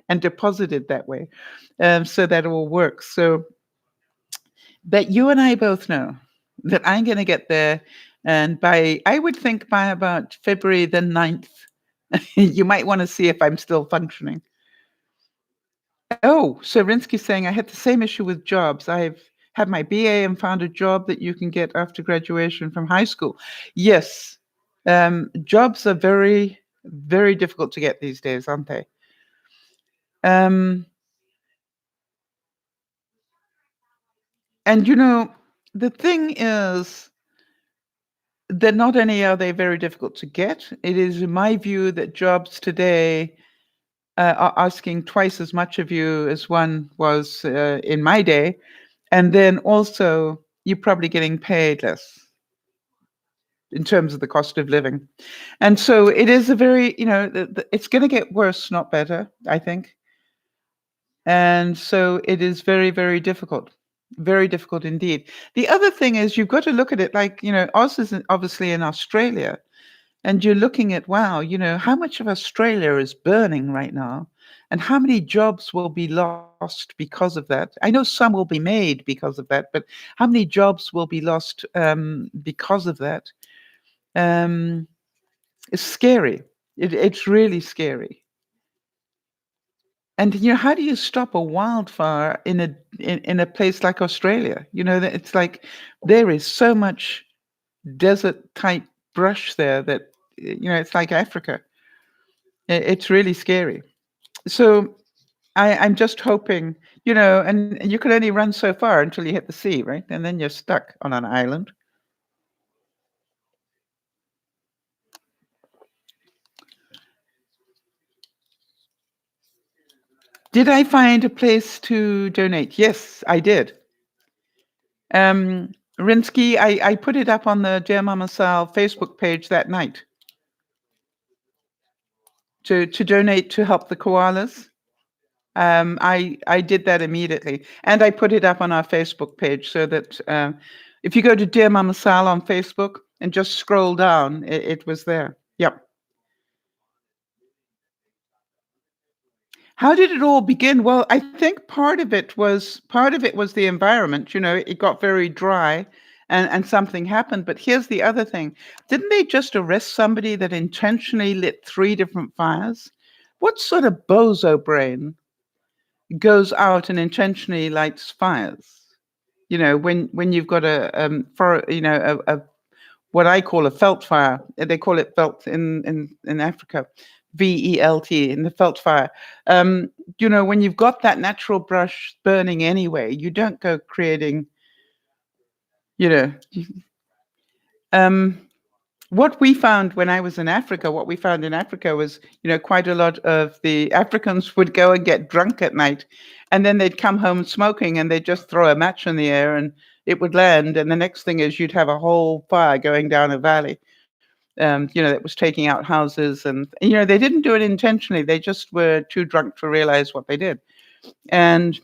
and deposited that way, so that all works. So, but you and I both know that I'm going to get there, and I would think by about February the 9th, you might want to see if I'm still functioning. Oh, so Rinsky's saying I had the same issue with jobs. I've had my BA and found a job that you can get after graduation from high school. Yes, jobs are very, very difficult to get these days, aren't they? Um, and the thing is that not only are they very difficult to get, it is in my view that jobs today are asking twice as much of you as one was in my day. And then also, you're probably getting paid less in terms of the cost of living. And so it is a very, it's going to get worse, not better, I think. And so it is very, very difficult indeed. The other thing is you've got to look at it like, Oz is obviously in Australia. And you're looking at, wow, how much of Australia is burning right now? And how many jobs will be lost because of that? I know some will be made because of that, but how many jobs will be lost because of that? It's scary. It's really scary. And how do you stop a wildfire in a place like Australia? That it's like there is so much desert type brush there that it's like Africa. It's really scary. So I'm just hoping, and you can only run so far until you hit the sea, right? And then you're stuck on an island. Did I find a place to donate? Yes, I did. Rinsky, I put it up on the DearMamaSal Facebook page that night to donate to help the koalas. I did that immediately, and I put it up on our Facebook page so that if you go to Dear Mama Sal on Facebook and just scroll down, it was there. Yep. How did it all begin? Well, I think part of it was the environment. It got very dry, and something happened. But here's the other thing: didn't they just arrest somebody that intentionally lit 3 different fires? What sort of bozo brain goes out and intentionally lights fires? When you've got a what I call a felt fire. They call it felt in Africa, VELT, in the felt fire. When you've got that natural brush burning anyway, you don't go creating, you know. Um, what we found when I was in Africa, what we found in Africa was, quite a lot of the Africans would go and get drunk at night, and then they'd come home smoking, and they'd just throw a match in the air, and it would land. And the next thing is you'd have a whole fire going down a valley. That was taking out houses, and they didn't do it intentionally. They just were too drunk to realize what they did, and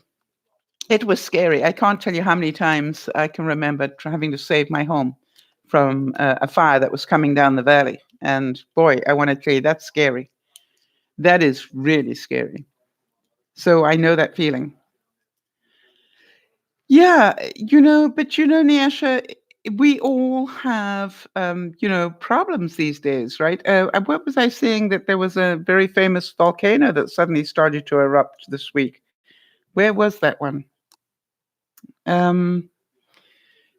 it was scary. I can't tell you how many times I can remember having to save my home from a fire that was coming down the valley. And boy, I want to tell you, that's scary. That is really scary. So I know that feeling. Yeah, but Nyasha, we all have, problems these days, right? What was I saying that there was a very famous volcano that suddenly started to erupt this week? Where was that one? Um,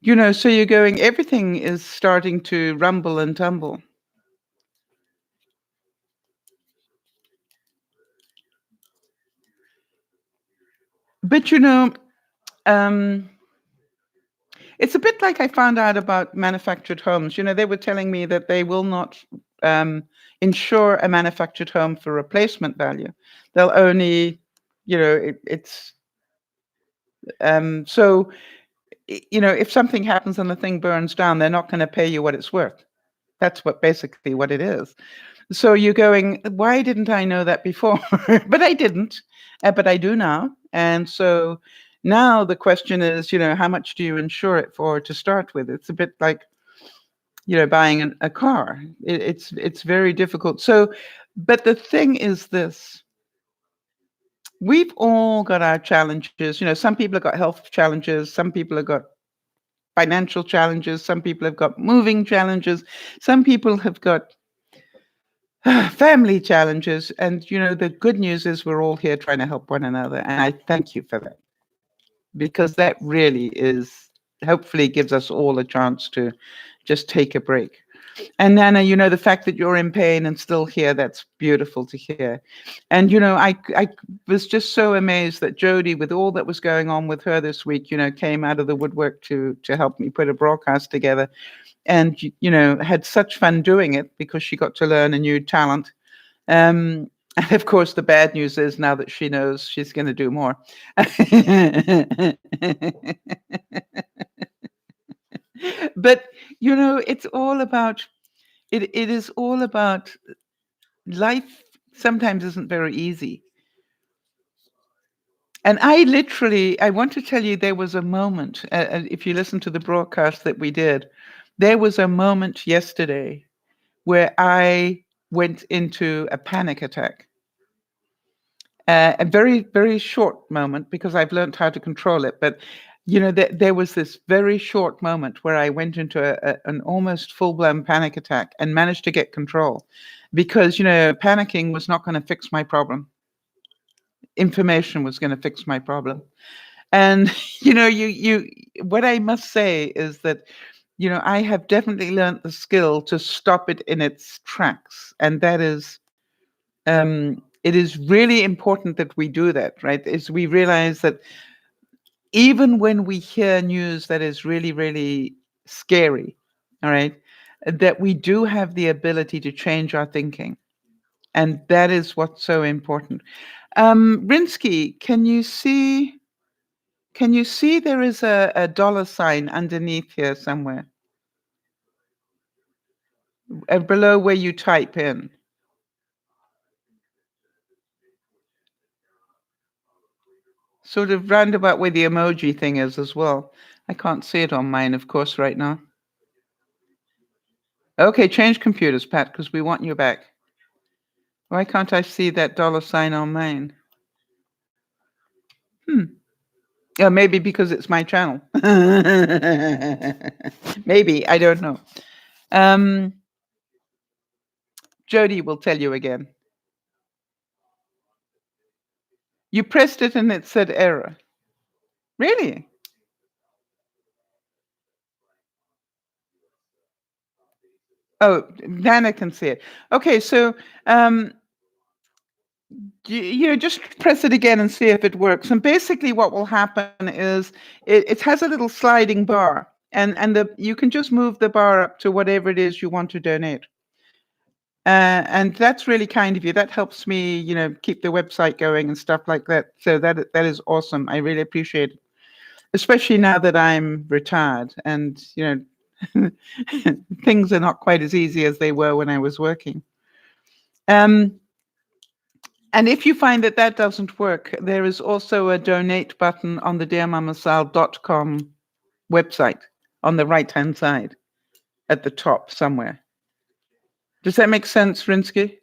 so you're going, everything is starting to rumble and tumble. But um, it's a bit like I found out about manufactured homes. They were telling me that they will not insure a manufactured home for replacement value. They'll only, it's so if something happens and the thing burns down, they're not going to pay you what it's worth. That's basically what it is. So you're going, why didn't I know that before? But I didn't, but I do now. And so now the question is, how much do you insure it for to start with? It's a bit like, buying a car. It's very difficult. So But the thing is this, we've all got our challenges. Some people have got health challenges, some people have got financial challenges, some people have got moving challenges, some people have got family challenges. And, the good news is we're all here trying to help one another. And I thank you for that, because that really is hopefully gives us all a chance to just take a break. And Nana, the fact that you're in pain and still here, that's beautiful to hear. And, I was just so amazed that Jody, with all that was going on with her this week, came out of the woodwork to help me put a broadcast together, and, had such fun doing it because she got to learn a new talent. And of course, the bad news is now that she knows, she's going to do more. But, it's all about, it is all about life sometimes isn't very easy. And I want to tell you, there was a moment, if you listen to the broadcast that we did, there was a moment yesterday where I went into a panic attack. A very, very short moment, because I've learned how to control it. But, there was this very short moment where I went into an almost full-blown panic attack and managed to get control, because, panicking was not going to fix my problem. Information was going to fix my problem. And, what I must say is that, I have definitely learned the skill to stop it in its tracks. And that is, it is really important that we do that, right? Is we realize that even when we hear news that is really, really scary, all right, that we do have the ability to change our thinking. And that is what's so important. Rinsky, can you see there is a dollar sign underneath here somewhere? Below where you type in. Sort of roundabout where the emoji thing is as well. I can't see it on mine, of course, right now. Okay, change computers, Pat, because we want you back. Why can't I see that dollar sign on mine? Yeah, maybe because it's my channel. Maybe, I don't know. Jody will tell you again. You pressed it and it said error. Really? Oh, Nana can see it. Okay, so just press it again and see if it works. And basically, what will happen is it has a little sliding bar, and you can just move the bar up to whatever it is you want to donate. And that's really kind of you. That helps me, keep the website going and stuff like that. So that is awesome. I really appreciate it, especially now that I'm retired and things are not quite as easy as they were when I was working. And if you find that that doesn't work, there is also a donate button on the DearMamaSal.com website on the right-hand side at the top somewhere. Does that make sense, Rinsky?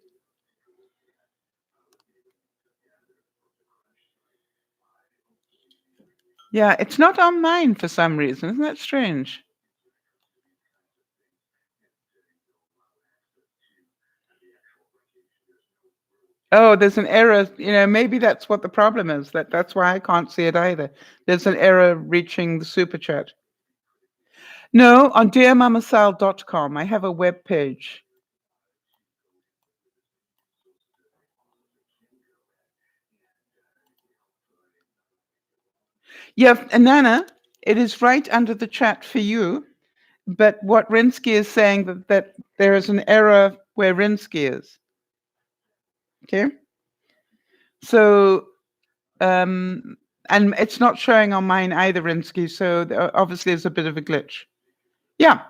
Yeah, it's not on mine for some reason. Isn't that strange? Oh, there's an error. Maybe that's what the problem is. That's why I can't see it either. There's an error reaching the super chat. No, on DearMamaSal.com, I have a web page. Yeah, and Nana, it is right under the chat for you. But what Rinsky is saying that there is an error where Rinsky is. Okay. So, and it's not showing on mine either, Rinsky. So obviously there's a bit of a glitch. Yeah.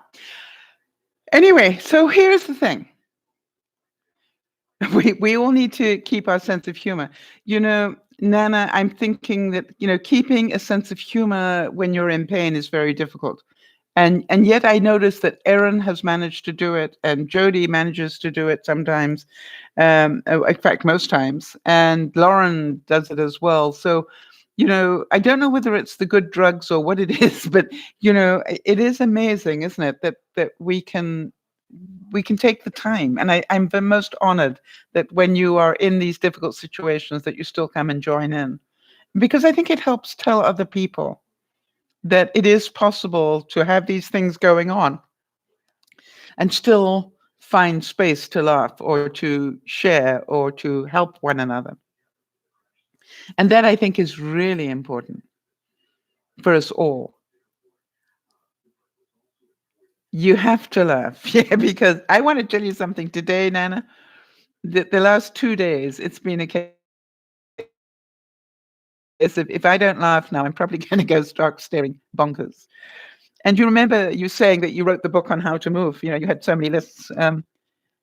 Anyway, so here's the thing. We all need to keep our sense of humor. Nana, I'm thinking that, keeping a sense of humor when you're in pain is very difficult. And yet I notice that Erin has managed to do it, and Jody manages to do it sometimes. In fact, most times, and Lauren does it as well. So, I don't know whether it's the good drugs or what it is, but it is amazing, isn't it, that we can take the time. And I'm the most honored that when you are in these difficult situations, that you still come and join in, because I think it helps tell other people that it is possible to have these things going on and still find space to laugh or to share or to help one another. And that, I think, is really important for us all. You have to laugh. Yeah, because I want to tell you something today, Nana. The last 2 days, it's been a case of if I don't laugh now, I'm probably going to go start staring bonkers. And you remember you saying that you wrote the book on how to move. You had so many lists.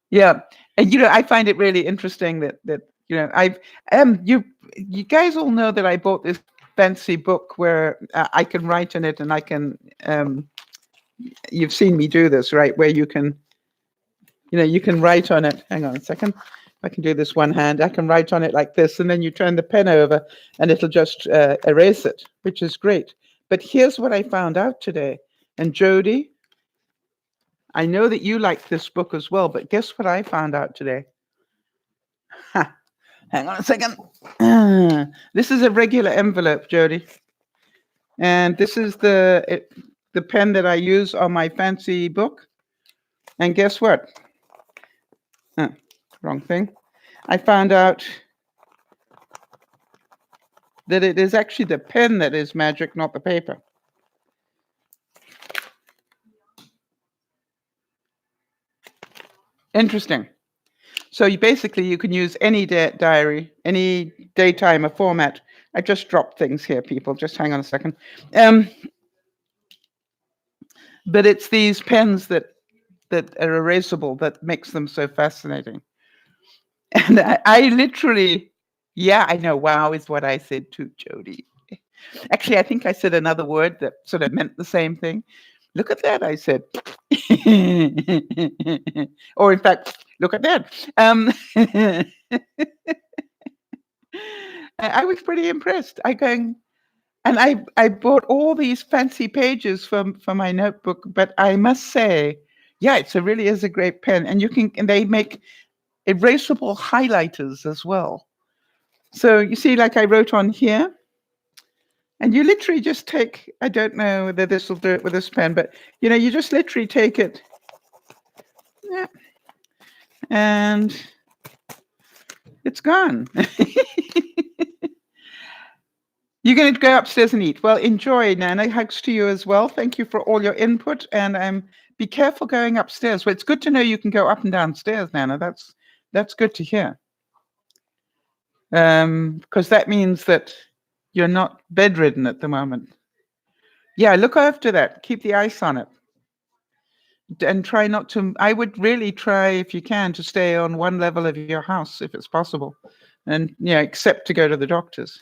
Yeah, and I find it really interesting that I've you guys all know that I bought this fancy book where I can write in it, and I can you've seen me do this, right? Where you can write on it. Hang on a second. I can do this one hand. I can write on it like this, and then you turn the pen over, and it'll just erase it, which is great. But here's what I found out today. And Jody, I know that you like this book as well, but guess what I found out today? Ha, hang on a second. This is a regular envelope, Jody. And this is the pen that I use on my fancy book. And guess what? Wrong thing. I found out that it is actually the pen that is magic, not the paper. Interesting. So you can use any diary, any daytime or format. I just dropped things here, people. Just hang on a second. But it's these pens that are erasable that makes them so fascinating. And I literally, yeah, I know. Wow, is what I said to Jody. Actually, I think I said another word that sort of meant the same thing. Look at that, I said. Or in fact, look at that. I was pretty impressed. And I bought all these fancy pages for my notebook, but I must say, yeah, it really is a great pen, and they make erasable highlighters as well. So you see, like I wrote on here, and you literally just take, I don't know whether this will do it with this pen, but you just literally take it, yeah, and it's gone. You're going to go upstairs and eat. Well, enjoy, Nana. Hugs to you as well. Thank you for all your input, and be careful going upstairs. Well, it's good to know you can go up and downstairs, Nana. That's good to hear. Because that means that you're not bedridden at the moment. Yeah, look after that. Keep the ice on it. And try not to, I would really try, if you can, to stay on one level of your house if it's possible. And except to go to the doctors.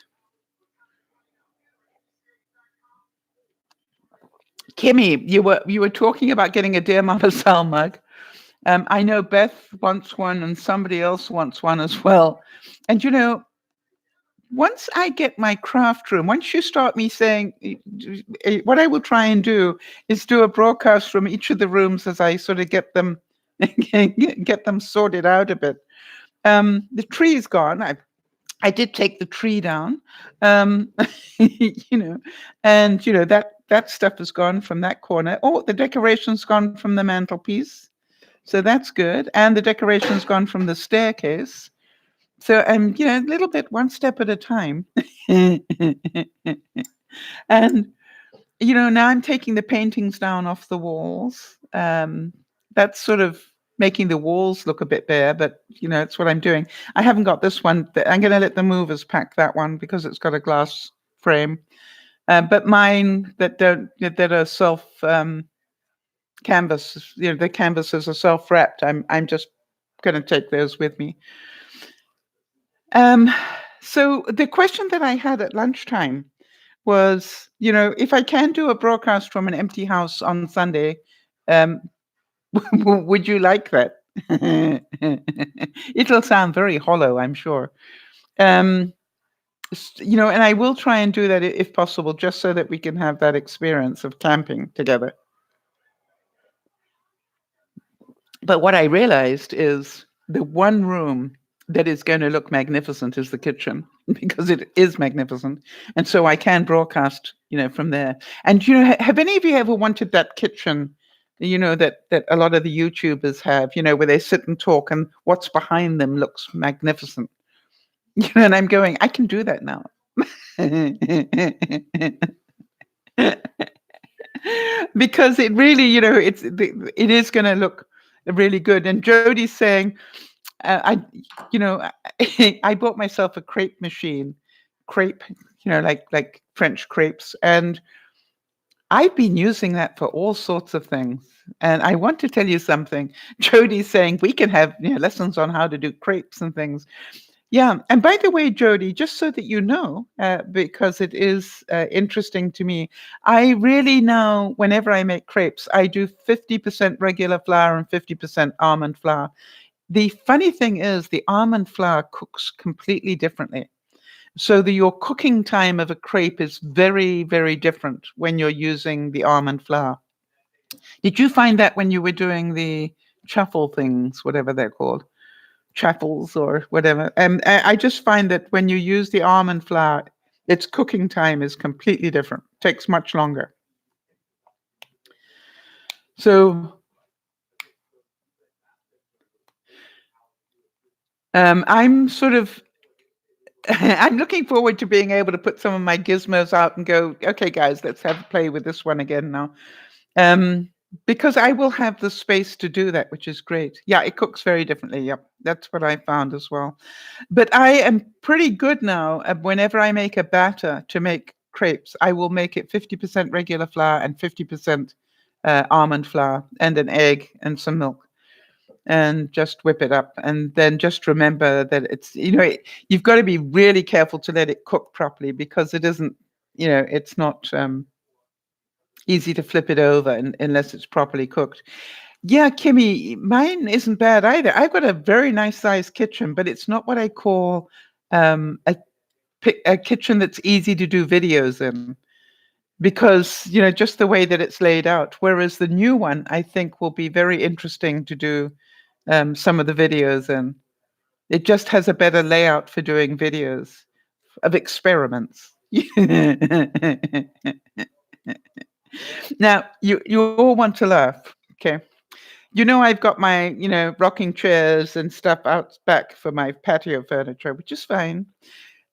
Kimmy, you were talking about getting a Dear Mama Sal mug. I know Beth wants one and somebody else wants one as well. And once I get my craft room, once you start me saying, what I will try and do is do a broadcast from each of the rooms as I sort of get them sorted out a bit. The tree is gone. I did take the tree down, and that stuff has gone from that corner. Oh, the decoration's gone from the mantelpiece, so that's good. And the decoration's gone from the staircase. So I'm, a little bit, one step at a time. And now I'm taking the paintings down off the walls. That's sort of making the walls look a bit bare, but it's what I'm doing. I haven't got this one. I'm going to let the movers pack that one because it's got a glass frame. But mine that are self canvas, the canvases are self wrapped. I'm just going to take those with me. So the question that I had at lunchtime was, if I can do a broadcast from an empty house on Sunday, um, would you like that? It'll sound very hollow, I'm sure. Um, and I will try and do that if possible, just so that we can have that experience of camping together. But what I realized is the one room that is going to look magnificent is the kitchen because it is magnificent. And so I can broadcast, from there. And, have any of you ever wanted that kitchen, that a lot of the YouTubers have, where they sit and talk and what's behind them looks magnificent? And I'm going, I can do that now. Because it really, it is going to look really good. And Jody's saying, I, I bought myself a crepe, like French crepes, and I've been using that for all sorts of things. And I want to tell you something. Jody's saying we can have lessons on how to do crepes and things. Yeah. And by the way, Jody, just so that you know, because it is interesting to me, I really now, whenever I make crepes, I do 50% regular flour and 50% almond flour. The funny thing is the almond flour cooks completely differently. So your cooking time of a crepe is very, very different when you're using the almond flour. Did you find that when you were doing the truffle things, whatever they're called? Truffles or whatever. I just find that when you use the almond flour, its cooking time is completely different. Takes much longer. So I'm sort of I'm looking forward to being able to put some of my gizmos out and go, okay, guys, let's have a play with this one again now. Because I will have the space to do that, which is great. Yeah, it cooks very differently. Yep, that's what I found as well. But I am pretty good now. Whenever I make a batter to make crepes, I will make it 50% regular flour and 50% almond flour and an egg and some milk, and just whip it up. And then just remember that it's, you've got to be really careful to let it cook properly because it isn't, it's not easy to flip it over unless it's properly cooked. Yeah, Kimmy, mine isn't bad either. I've got a very nice sized kitchen, but it's not what I call a kitchen that's easy to do videos in because, just the way that it's laid out. Whereas the new one, I think, will be very interesting to do some of the videos in. It just has a better layout for doing videos of experiments. Now, you all want to laugh, okay? I've got my, rocking chairs and stuff out back for my patio furniture, which is fine.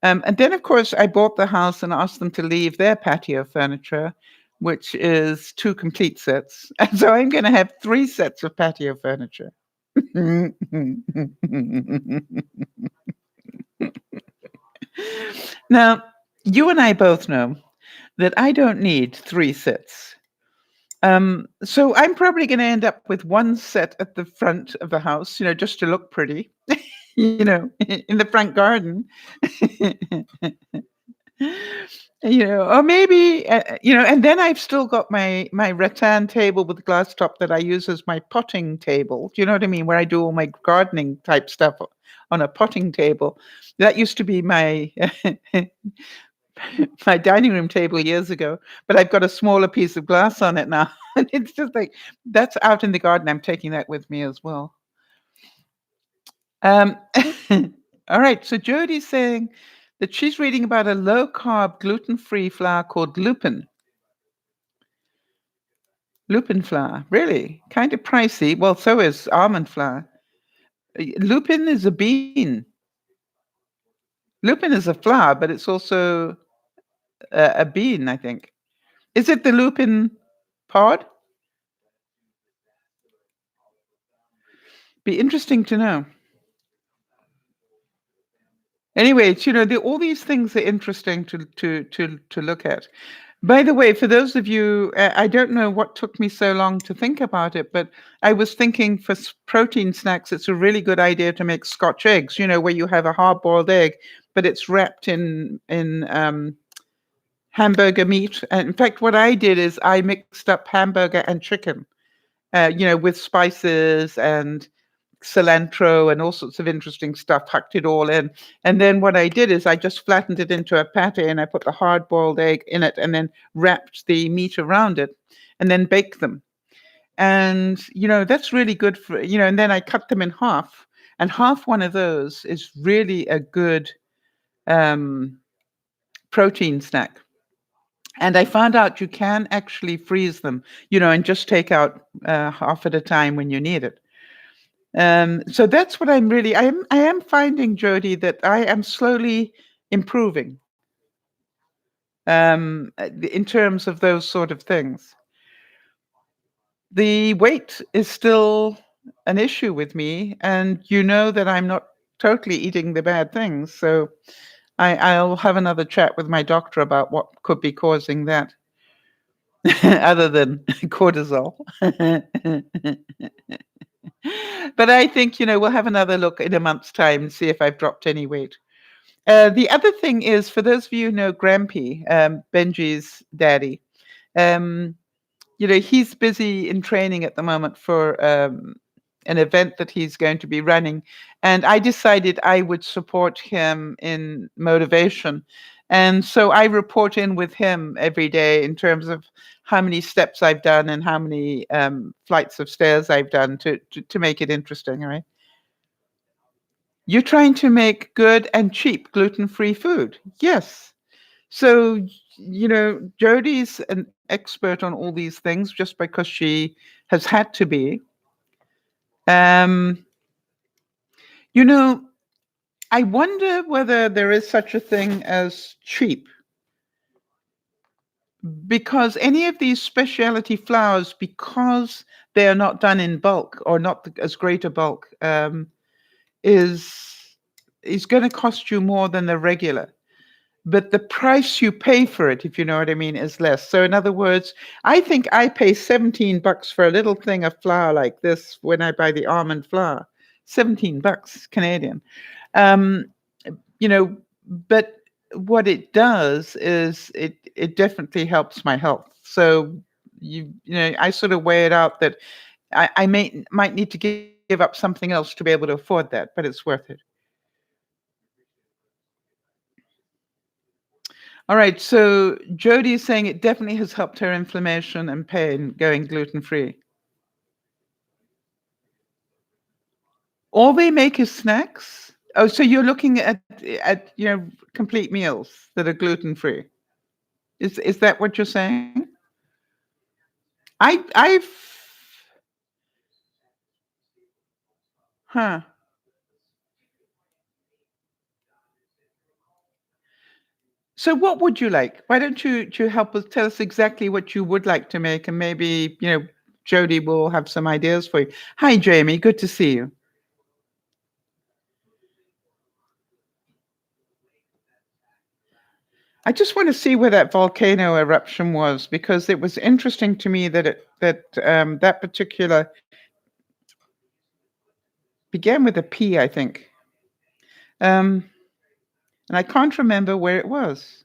And then, of course, I bought the house and asked them to leave their patio furniture, which is 2 complete sets. And so I'm going to have 3 sets of patio furniture. Now, you and I both know that I don't need 3 sets. So I'm probably going to end up with 1 set at the front of the house, just to look pretty, in the front garden. Or maybe, and then I've still got my rattan table with the glass top that I use as my potting table. Do you know what I mean? Where I do all my gardening type stuff on a potting table. That used to be my my dining room table years ago, but I've got a smaller piece of glass on it now. And it's just like, that's out in the garden. I'm taking that with me as well. All right. So Jody's saying that she's reading about a low carb, gluten free flour called lupin. Lupin flour. Really? Kind of pricey. Well, so is almond flour. Lupin is a bean. Lupin is a flour, but it's also a bean, I think. Is it the lupin pod? Be interesting to know. Anyway, all these things are interesting to look at. By the way, for those of you, I don't know what took me so long to think about it, but I was thinking for protein snacks, it's a really good idea to make Scotch eggs. Where you have a hard-boiled egg, but it's wrapped in hamburger meat. And in fact, what I did is I mixed up hamburger and chicken, with spices and cilantro and all sorts of interesting stuff, hucked it all in. And then what I did is I just flattened it into a patty and I put the hard boiled egg in it and then wrapped the meat around it and then baked them. And, that's really good and then I cut them in half. And half one of those is really a good um, protein snack. And I found out you can actually freeze them, and just take out half at a time when you need it. So that's what I am finding, Jody, that I am slowly improving in terms of those sort of things. The weight is still an issue with me, and you know that I'm not totally eating the bad things. So I'll have another chat with my doctor about what could be causing that, other than cortisol. But I think, we'll have another look in a month's time and see if I've dropped any weight. The other thing is, for those of you who know Grampy, Benji's daddy, um, he's busy in training at the moment for an event that he's going to be running. And I decided I would support him in motivation. And so I report in with him every day in terms of how many steps I've done and how many flights of stairs I've done to make it interesting, all right? You're trying to make good and cheap gluten-free food. Yes. So, Jody's an expert on all these things just because she has had to be. Um, you know, I wonder whether there is such a thing as cheap, because any of these specialty flours, because they are not done in bulk or not as great a bulk, is going to cost you more than the regular. But the price you pay for it, if you know what I mean, is less. So in other words, I think I pay $17 for a little thing of flour like this when I buy the almond flour. $17 Canadian. Um, but what it does is it definitely helps my health. So I sort of weigh it out that I might need to give up something else to be able to afford that, but it's worth it. All right, so Jody is saying it definitely has helped her inflammation and pain going gluten-free. All they make is snacks? Oh, so you're looking at complete meals that are gluten-free. Is that what you're saying? I've huh. So what would you like? Why don't you help us tell us exactly what you would like to make, and maybe, Jody will have some ideas for you. Hi, Jamie. Good to see you. I just want to see where that volcano eruption was, because it was interesting to me that particular began with a P, I think, and I can't remember where it was.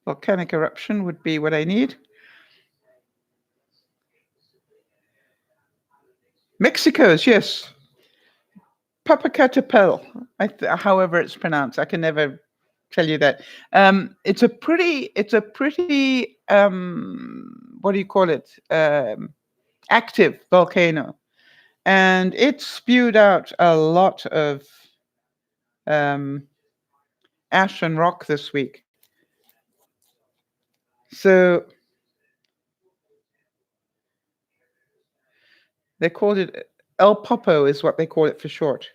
Volcanic eruption would be what I need. Mexico's, yes. Popocatépetl, however it's pronounced. I can never tell you that. It's a pretty what do you call it? Active volcano, and it spewed out a lot of um, ash and rock this week. So they called it El Popo, is what they call it for short.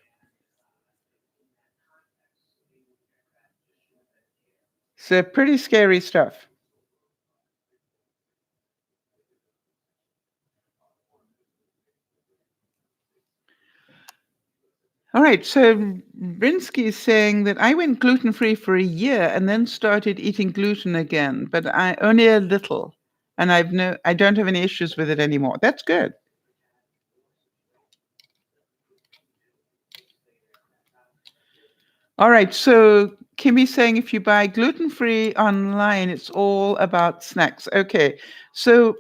So pretty scary stuff. All right, so Rinsky is saying that I went gluten-free for a year and then started eating gluten again, but I only a little, and I don't have any issues with it anymore. That's good. All right, so Kimmy's saying if you buy gluten-free online, it's all about snacks. Okay. So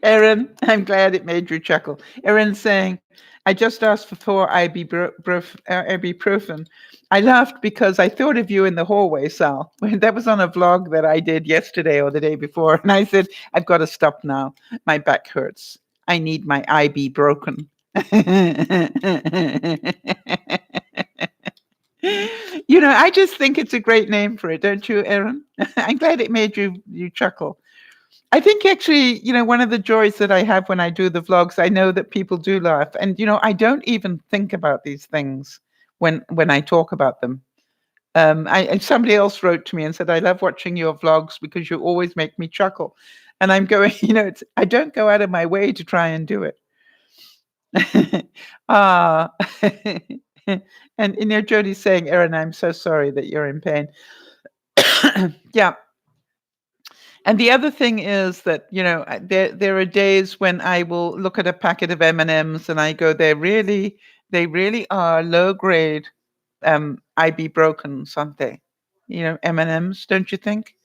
Erin, I'm glad it made you chuckle. Erin's saying, I just asked for 4 ibuprofen. I laughed because I thought of you in the hallway, Sal. That was on a vlog that I did yesterday or the day before. And I said, I've got to stop now. My back hurts. I need my IB broken. I just think it's a great name for it, don't you, Erin? I'm glad it made you chuckle. I think actually, one of the joys that I have when I do the vlogs, I know that people do laugh, and I don't even think about these things when I talk about them. And somebody else wrote to me and said, "I love watching your vlogs because you always make me chuckle," and I'm going, I don't go out of my way to try and do it. Ah, and Jody's saying, "Erin, I'm so sorry that you're in pain." Yeah. And the other thing is that, there are days when I will look at a packet of M&Ms and I go, they really are low grade IB broken, aren't they? M&Ms, don't you think?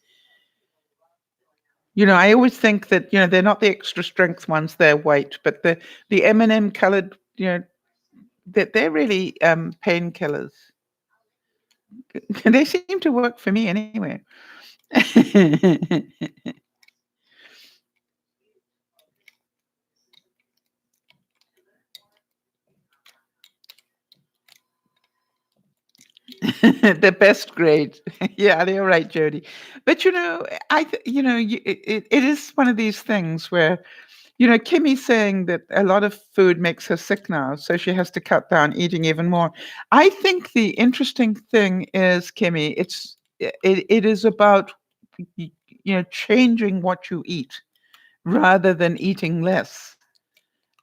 I always think that, they're not the extra strength ones, they're white, but the M&M colored, that they're really painkillers. They seem to work for me anyway. The best grade. Yeah, you're right, Jody. But I, it is one of these things where, Kimmy's saying that a lot of food makes her sick now, so she has to cut down eating even more. I think the interesting thing is, Kimmy, it is about changing what you eat rather than eating less.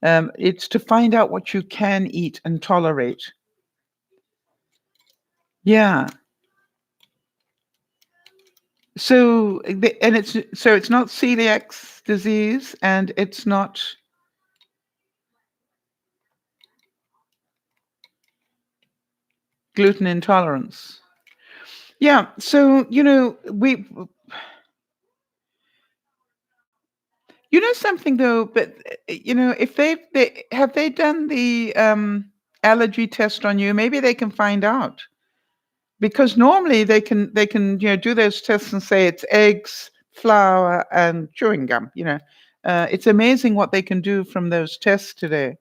It's to find out what you can eat and tolerate. Yeah. So it's not celiac disease and it's not gluten intolerance. Yeah. So something though, but if they have they done the allergy test on you, maybe they can find out because normally they can do those tests and say it's eggs, flour, and chewing gum. It's amazing what they can do from those tests today.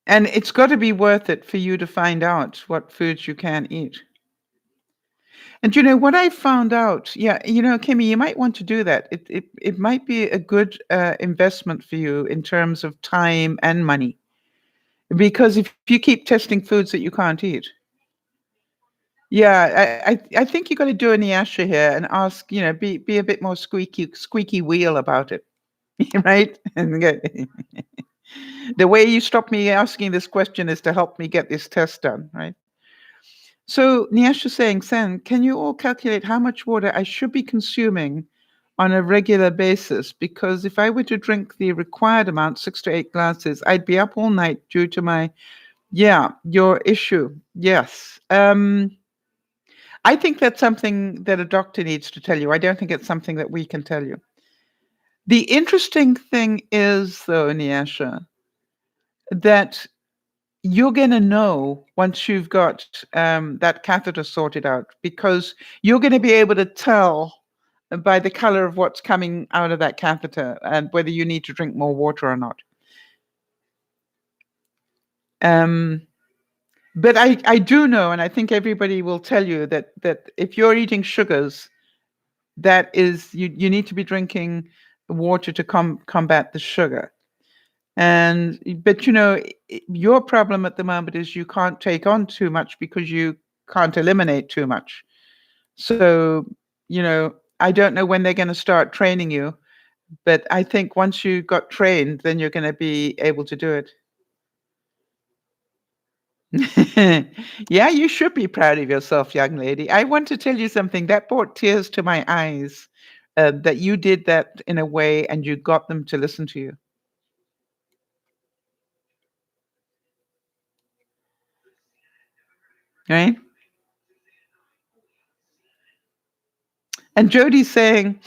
And it's got to be worth it for you to find out what foods you can eat. And what I found out, yeah, Kimmy, you might want to do that. It might be a good investment for you in terms of time and money. Because if you keep testing foods that you can't eat, yeah, I think you got to do an Yasha here and ask, be a bit more squeaky wheel about it, right? The way you stop me asking this question is to help me get this test done, right? So Niash is saying, Sen, can you all calculate how much water I should be consuming on a regular basis? Because if I were to drink the required amount, 6 to 8 glasses, I'd be up all night due to your issue. Yes. I think that's something that a doctor needs to tell you. I don't think it's something that we can tell you. The interesting thing is, though, Niasha, that you're going to know once you've got that catheter sorted out because you're going to be able to tell by the color of what's coming out of that catheter and whether you need to drink more water or not. But I do know, and I think everybody will tell you that if you're eating sugars, that is you need to be drinking water to combat the sugar. But your problem at the moment is you can't take on too much because you can't eliminate too much. So, I don't know when they're going to start training you, but I think once you got trained, then you're going to be able to do it. Yeah, you should be proud of yourself, young lady. I want to tell you something that brought tears to my eyes that you did that in a way and you got them to listen to you, right? And Jody's saying,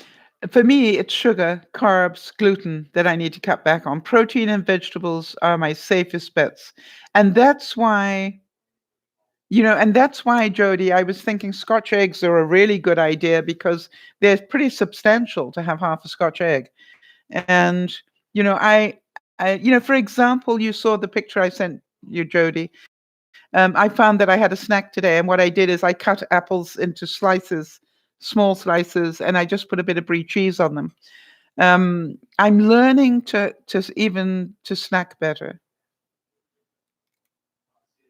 for me, it's sugar, carbs, gluten that I need to cut back on. Protein and vegetables are my safest bets. And that's why, and that's why, Jody, I was thinking Scotch eggs are a really good idea because they're pretty substantial to have half a Scotch egg. And, for example, you saw the picture I sent you, Jody. I found that I had a snack today, and what I did is I cut apples into slices, small slices, and I just put a bit of brie cheese on them. I'm learning to snack better.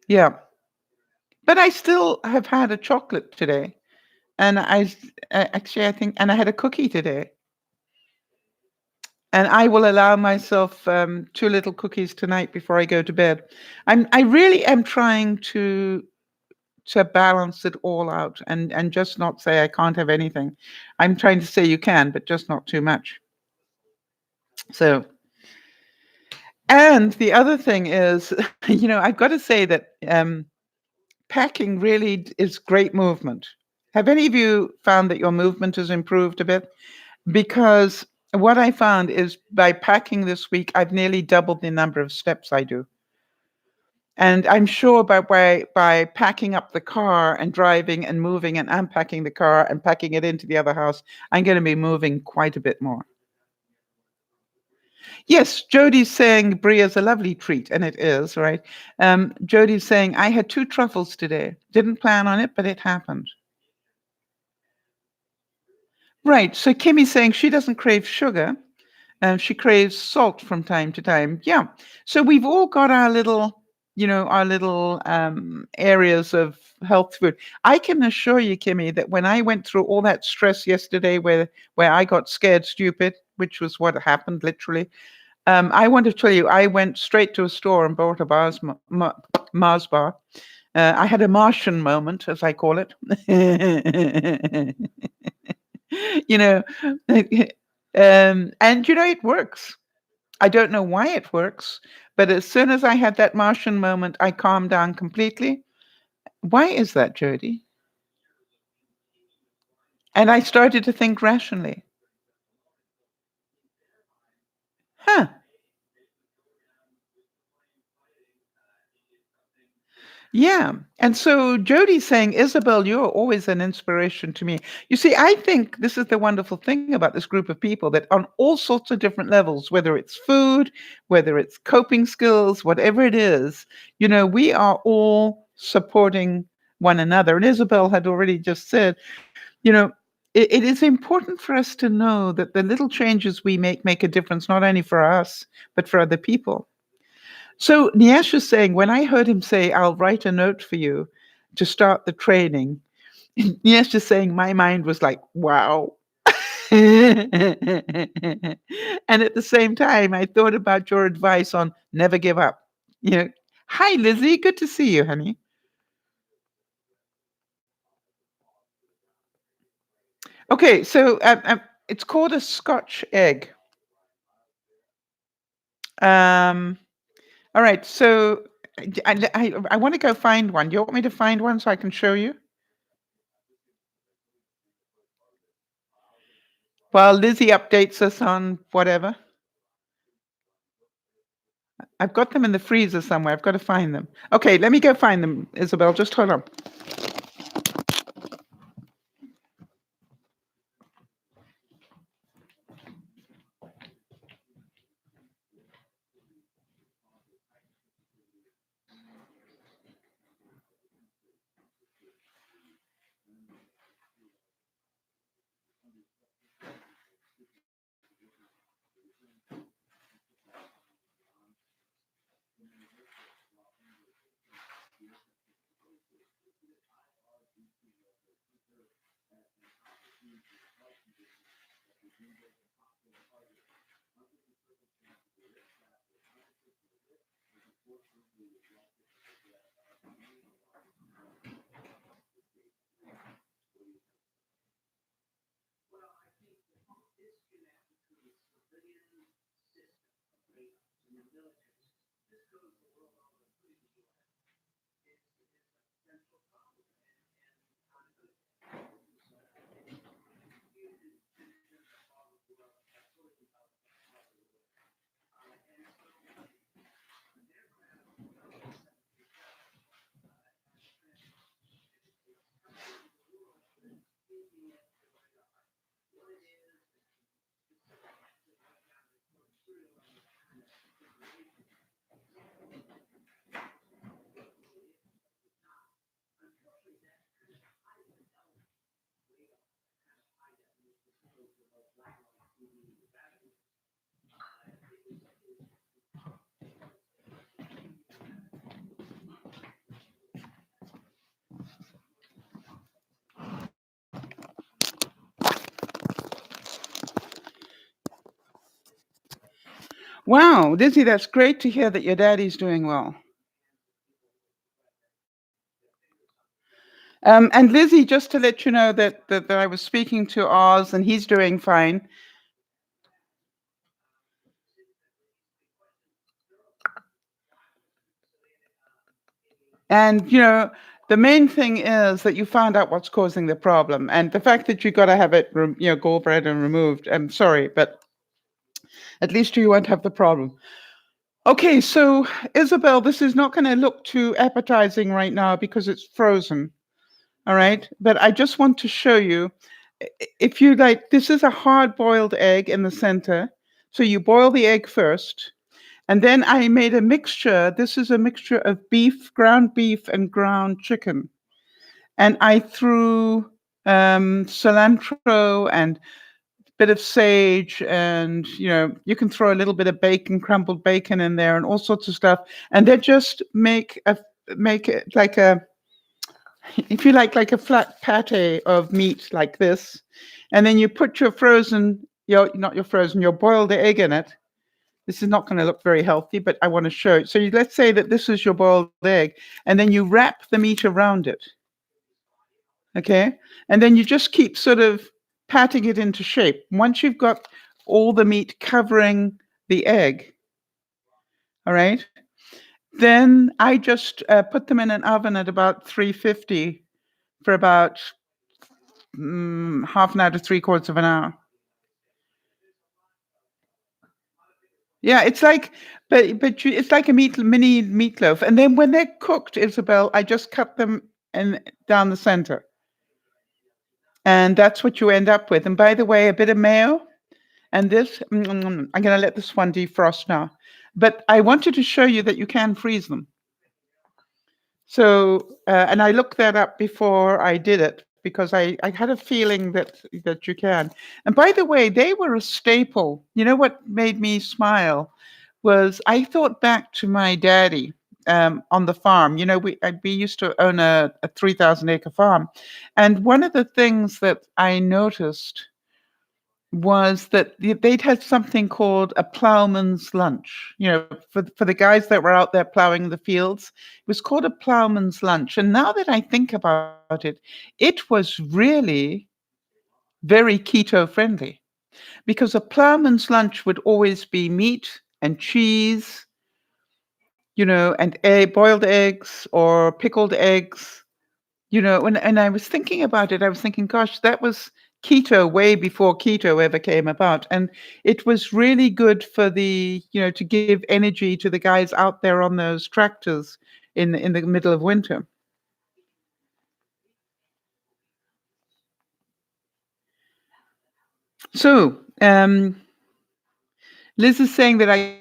Yeah, but I still have had a chocolate today, and actually I think, and I had a cookie today, and I will allow myself two little cookies tonight before I go to bed. I really am trying to balance it all out and just not say I can't have anything. I'm trying to say you can, but just not too much. So, and the other thing is, I've got to say that packing really is great movement. Have any of you found that your movement has improved a bit? Because what I found is by packing this week, I've nearly doubled the number of steps I do. And I'm sure by packing up the car and driving and moving and unpacking the car and packing it into the other house, I'm going to be moving quite a bit more. Yes, Jody's saying brie is a lovely treat, and it is, right? Jody's saying, I had 2 truffles today. Didn't plan on it, but it happened. Right. So Kimmy's saying she doesn't crave sugar. She craves salt from time to time. Yeah. So we've all got our little areas of health food. I can assure you, Kimmy, that when I went through all that stress yesterday where I got scared stupid, which was what happened literally, I want to tell you, I went straight to a store and bought a Mars bar. I had a Martian moment, as I call it. you know, and it works. I don't know why it works, but as soon as I had that Martian moment, I calmed down completely. Why is that, Jody? And I started to think rationally. Huh. Yeah. And so Jody's saying, Isabel, you're always an inspiration to me. You see, I think this is the wonderful thing about this group of people that on all sorts of different levels, whether it's food, whether it's coping skills, whatever it is, we are all supporting one another. And Isabel had already just said, you know, it is important for us to know that the little changes we make a difference, not only for us, but for other people. So Niesh is saying, when I heard him say, I'll write a note for you to start the training, Niesh is saying, my mind was like, wow. And at the same time, I thought about your advice on never give up. Hi, Lizzie. Good to see you, honey. Okay, so it's called a Scotch egg. Um, all right, so I want to go find one. Do you want me to find one so I can show you? While Lizzie updates us on whatever. I've got them in the freezer somewhere. I've got to find them. Okay, let me go find them, Isabel. Just hold on. Wow, Lizzie, that's great to hear that your daddy's doing well. And Lizzie, just to let you know that I was speaking to Oz and he's doing fine. And, the main thing is that you found out what's causing the problem. And the fact that you got to have it, gallbladder removed, I'm sorry, but at least you won't have the problem. Okay, so Isabel, this is not going to look too appetizing right now because it's frozen. All right. But I just want to show you, if you like, this is a hard boiled egg in the center. So you boil the egg first. And then I made a mixture. This is a mixture of ground beef, and ground chicken. And I threw cilantro and bit of sage, and you can throw a little bit of bacon, crumbled bacon in there, and all sorts of stuff. And then just make it like a, if you like a flat pate of meat like this, and then you put your your boiled egg in it. This is not going to look very healthy, but I want to show it. So let's say that this is your boiled egg, and then you wrap the meat around it. Okay. And then you just keep sort of patting it into shape. Once you've got all the meat covering the egg, all right, then I just put them in an oven at about 350 for about half an hour to 3/4 of an hour. Yeah, it's like, it's like a mini meatloaf. And then when they're cooked, Isabel, I just cut them down the center. And that's what you end up with. And by the way, a bit of mayo and this, I'm going to let this one defrost now. But I wanted to show you that you can freeze them. So, and I looked that up before I did it because I had a feeling that you can. And by the way, they were a staple. You know what made me smile was I thought back to my daddy on the farm. We used to own a 3,000-acre farm. And one of the things that I noticed was that they'd had something called a plowman's lunch. For the guys that were out there plowing the fields, it was called a plowman's lunch. And now that I think about it, it was really very keto friendly, because a plowman's lunch would always be meat and cheese, and boiled eggs or pickled eggs. And I was thinking about it, I was thinking, gosh, that was keto way before keto ever came about. And it was really good for to give energy to the guys out there on those tractors in the middle of winter. So, Liz is saying that I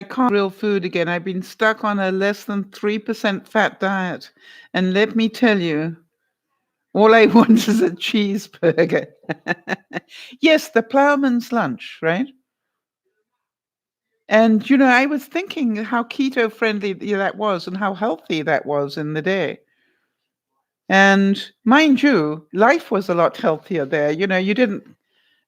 can't real food again. I've been stuck on a less than 3% fat diet. And let me tell you, all I want is a cheeseburger. Yes, the plowman's lunch, right? And, I was thinking how keto friendly that was and how healthy that was in the day. And mind you, life was a lot healthier there. You didn't,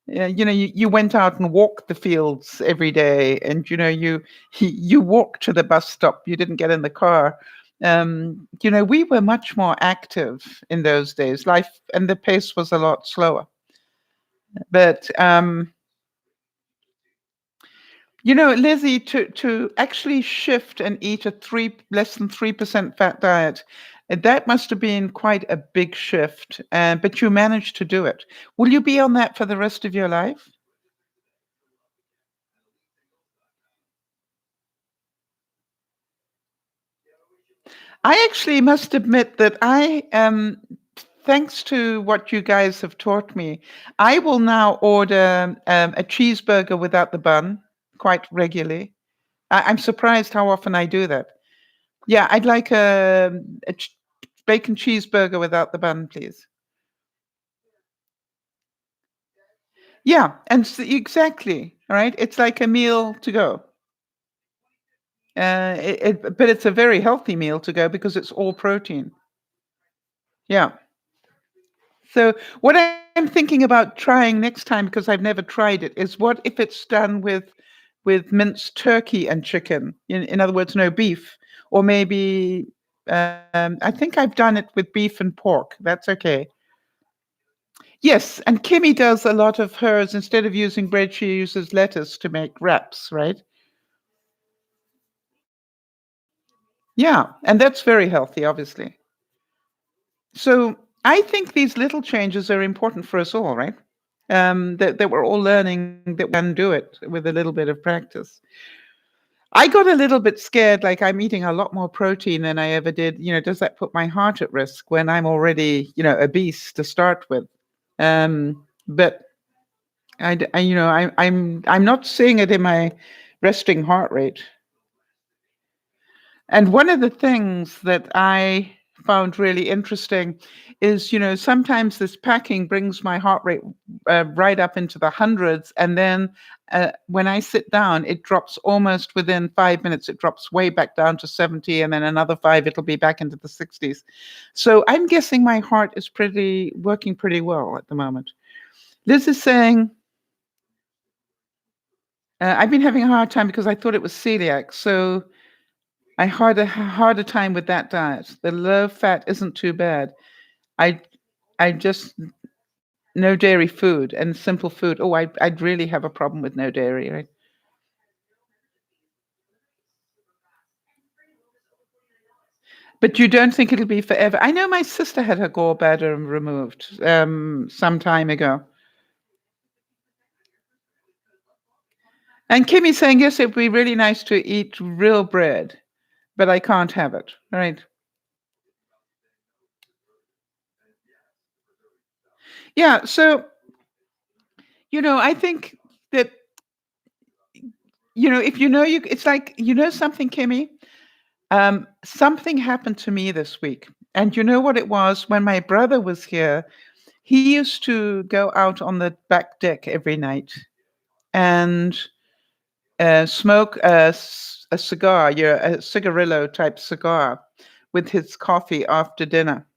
you went out and walked the fields every day, and, you walked to the bus stop. You didn't get in the car. We were much more active in those days. Life and the pace was a lot slower. But, Lizzie, to actually shift and eat a three less than 3% fat diet, that must have been quite a big shift. But you managed to do it. Will you be on that for the rest of your life? I actually must admit that thanks to what you guys have taught me, I will now order a cheeseburger without the bun quite regularly. I'm surprised how often I do that. Yeah, I'd like a bacon cheeseburger without the bun, please. Yeah, and exactly, right? It's like a meal to go. But it's a very healthy meal to go because it's all protein. Yeah. So what I'm thinking about trying next time, because I've never tried it, is what if it's done with minced turkey and chicken? In other words, no beef, or maybe I think I've done it with beef and pork. That's okay. Yes, and Kimmy does a lot of hers. Instead of using bread, she uses lettuce to make wraps, right? Yeah, and that's very healthy, obviously. So I think these little changes are important for us all, right? That we're all learning that we can do it with a little bit of practice. I got a little bit scared, like I'm eating a lot more protein than I ever did. Does that put my heart at risk when I'm already, obese to start with? But I'm not seeing it in my resting heart rate. And one of the things that I found really interesting is, sometimes this packing brings my heart rate right up into the hundreds. And then when I sit down, it drops almost within 5 minutes. It drops way back down to 70. And then another five, it'll be back into the 60s. So I'm guessing my heart is working pretty well at the moment. Liz is saying, I've been having a hard time because I thought it was celiac. So I had a harder time with that diet. The low fat isn't too bad. I I just no dairy food and simple food. Oh, I'd really have a problem with no dairy, right? But you don't think it'll be forever? I know my sister had her gallbladder removed some time ago. And Kimmy's saying, yes, it'd be really nice to eat real bread, but I can't have it, right? Yeah, so, I think that, if it's like, something, Kimmy, something happened to me this week. And you know what it was? When my brother was here, he used to go out on the back deck every night and smoke a cigar, a cigarillo type cigar with his coffee after dinner.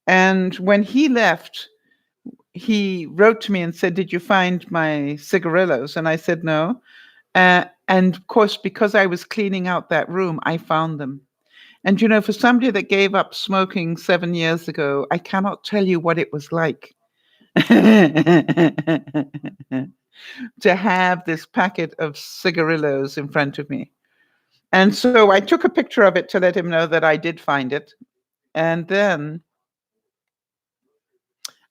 And when he left, he wrote to me and said, "Did you find my cigarillos?" And I said, "No." And of course, because I was cleaning out that room, I found them. And for somebody that gave up smoking 7 years ago, I cannot tell you what it was like to have this packet of cigarillos in front of me. And so I took a picture of it to let him know that I did find it. And then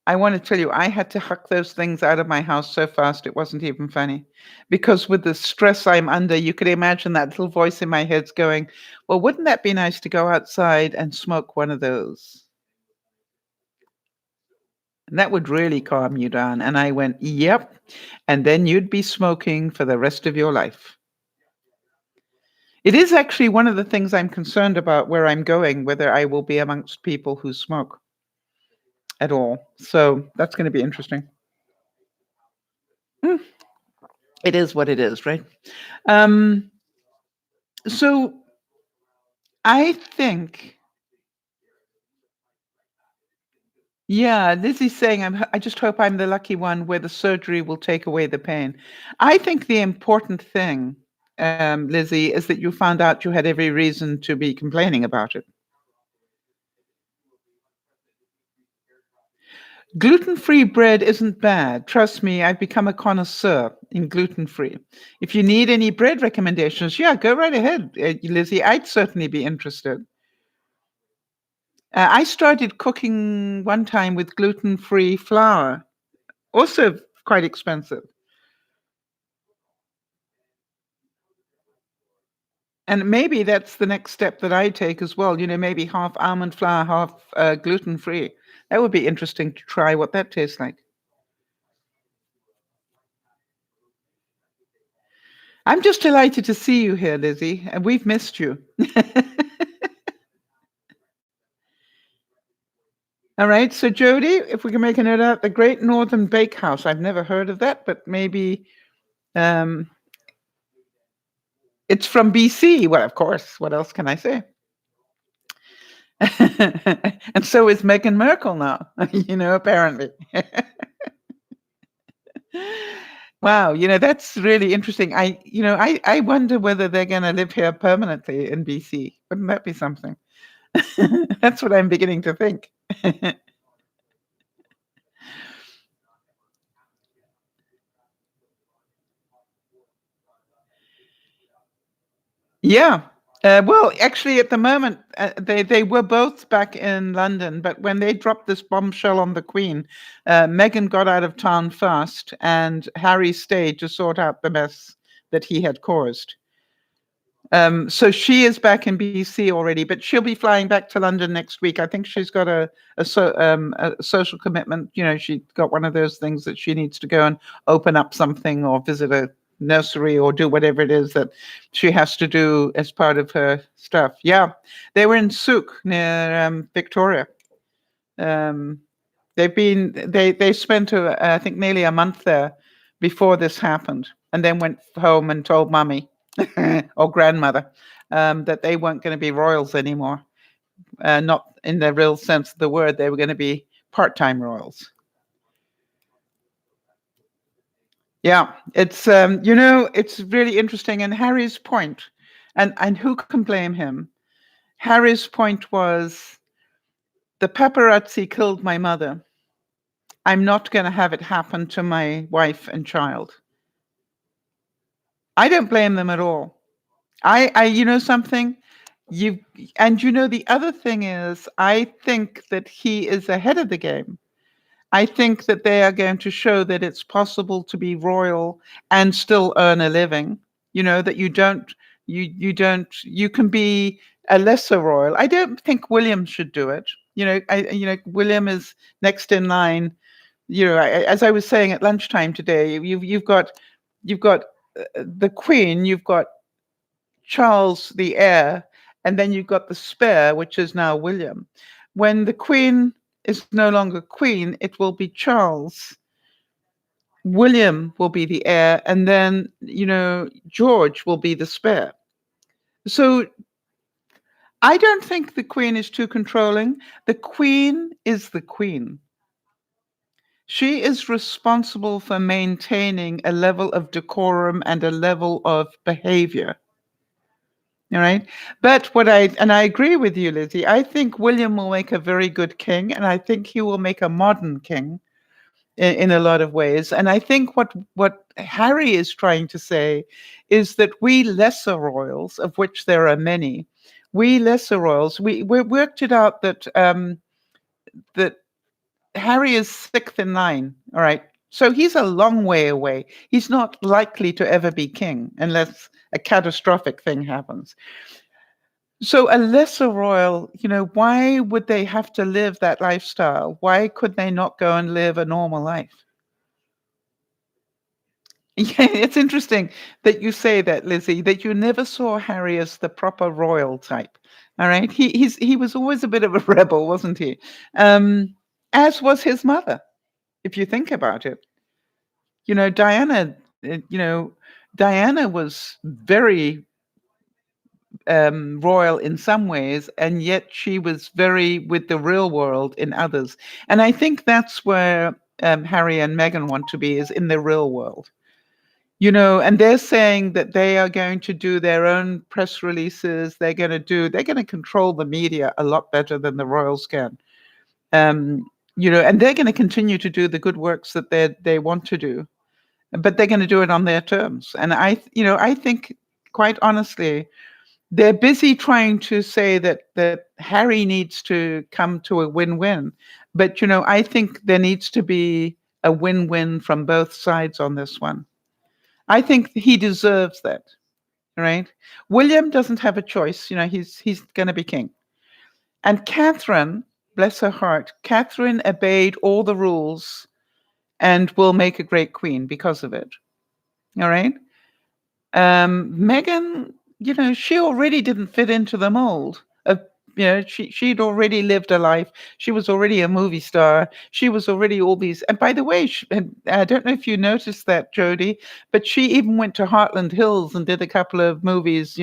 I want to tell you, I had to huck those things out of my house so fast it wasn't even funny. Because with the stress I'm under, you could imagine that little voice in my head's going, well, wouldn't that be nice to go outside and smoke one of those? And that would really calm you down. And I went, yep. And then you'd be smoking for the rest of your life. It is actually one of the things I'm concerned about where I'm going, whether I will be amongst people who smoke at all. So that's going to be interesting. Mm, it is what it is, right? Um, so I think, yeah, Lizzie's saying, I just hope I'm the lucky one where the surgery will take away the pain. I think the important thing, Lizzie, is that you found out you had every reason to be complaining about it. Gluten-free bread isn't bad. Trust me, I've become a connoisseur in gluten-free. If you need any bread recommendations, yeah, go right ahead, Lizzie. I'd certainly be interested. I started cooking one time with gluten-free flour, also quite expensive. And maybe that's the next step that I take as well. Maybe half almond flour, half gluten-free. That would be interesting to try what that tastes like. I'm just delighted to see you here, Lizzie, and we've missed you. All right, so Jody, if we can make a note out, the Great Northern Bakehouse. I've never heard of that, but maybe um, it's from BC. Well, of course. What else can I say? And so is Meghan Merkel now, apparently. Wow, that's really interesting. I wonder whether they're going to live here permanently in BC. Wouldn't that be something? That's what I'm beginning to think. Yeah. Well, actually, at the moment, they were both back in London, but when they dropped this bombshell on the Queen, Meghan got out of town first, and Harry stayed to sort out the mess that he had caused. So she is back in BC already, but she'll be flying back to London next week. I think she's got a social commitment. She got one of those things that she needs to go and open up something or visit a nursery or do whatever it is that she has to do as part of her stuff. Yeah, they were in Souk near Victoria. Um, they spent I think nearly a month there before this happened, and then went home and told mummy or grandmother that they weren't going to be royals anymore. Not in the real sense of the word. They were going to be part-time royals. Yeah, it's really interesting. And Harry's point, and who can blame him? Harry's point was the paparazzi killed my mother. I'm not going to have it happen to my wife and child. I don't blame them at all. Something, you, and the other thing is, I think that he is ahead of the game. I think that they are going to show that it's possible to be royal and still earn a living. That you can be a lesser royal. I don't think William should do it. William is next in line. As I was saying at lunchtime today, you've got the Queen, you've got Charles the heir, and then you've got the spare, which is now William. When the Queen is no longer Queen, it will be Charles. William will be the heir, and then George will be the spare. So I don't think the Queen is too controlling. The Queen is the Queen. She is responsible for maintaining a level of decorum and a level of behavior. All right. But I agree with you, Lizzie. I think William will make a very good king, and I think he will make a modern king in a lot of ways. And I think what Harry is trying to say is that we lesser royals, of which there are many, we lesser royals, we worked it out that Harry is sixth in line. All right. So he's a long way away. He's not likely to ever be king unless a catastrophic thing happens. So a lesser royal, why would they have to live that lifestyle? Why could they not go and live a normal life? Yeah, it's interesting that you say that, Lizzie, that you never saw Harry as the proper royal type. All right. He was always a bit of a rebel, wasn't he? As was his mother, if you think about it. Diana, Diana was very royal in some ways, and yet she was very with the real world in others. And I think that's where Harry and Meghan want to be, is in the real world. And they're saying that they are going to do their own press releases. They're going to control the media a lot better than the royals can. And they're going to continue to do the good works that they want to do, but they're going to do it on their terms. And I think, quite honestly, they're busy trying to say that Harry needs to come to a win-win, but I think there needs to be a win-win from both sides on this one. I think he deserves that, right? William doesn't have a choice. He's going to be king. And Catherine, bless her heart, Catherine obeyed all the rules and will make a great queen because of it. All right. Meghan, she already didn't fit into the mold of, she'd already lived a life. She was already a movie star. She was already all these. And by the way, and I don't know if you noticed that, Jodie, but she even went to Heartland Hills and did a couple of movies,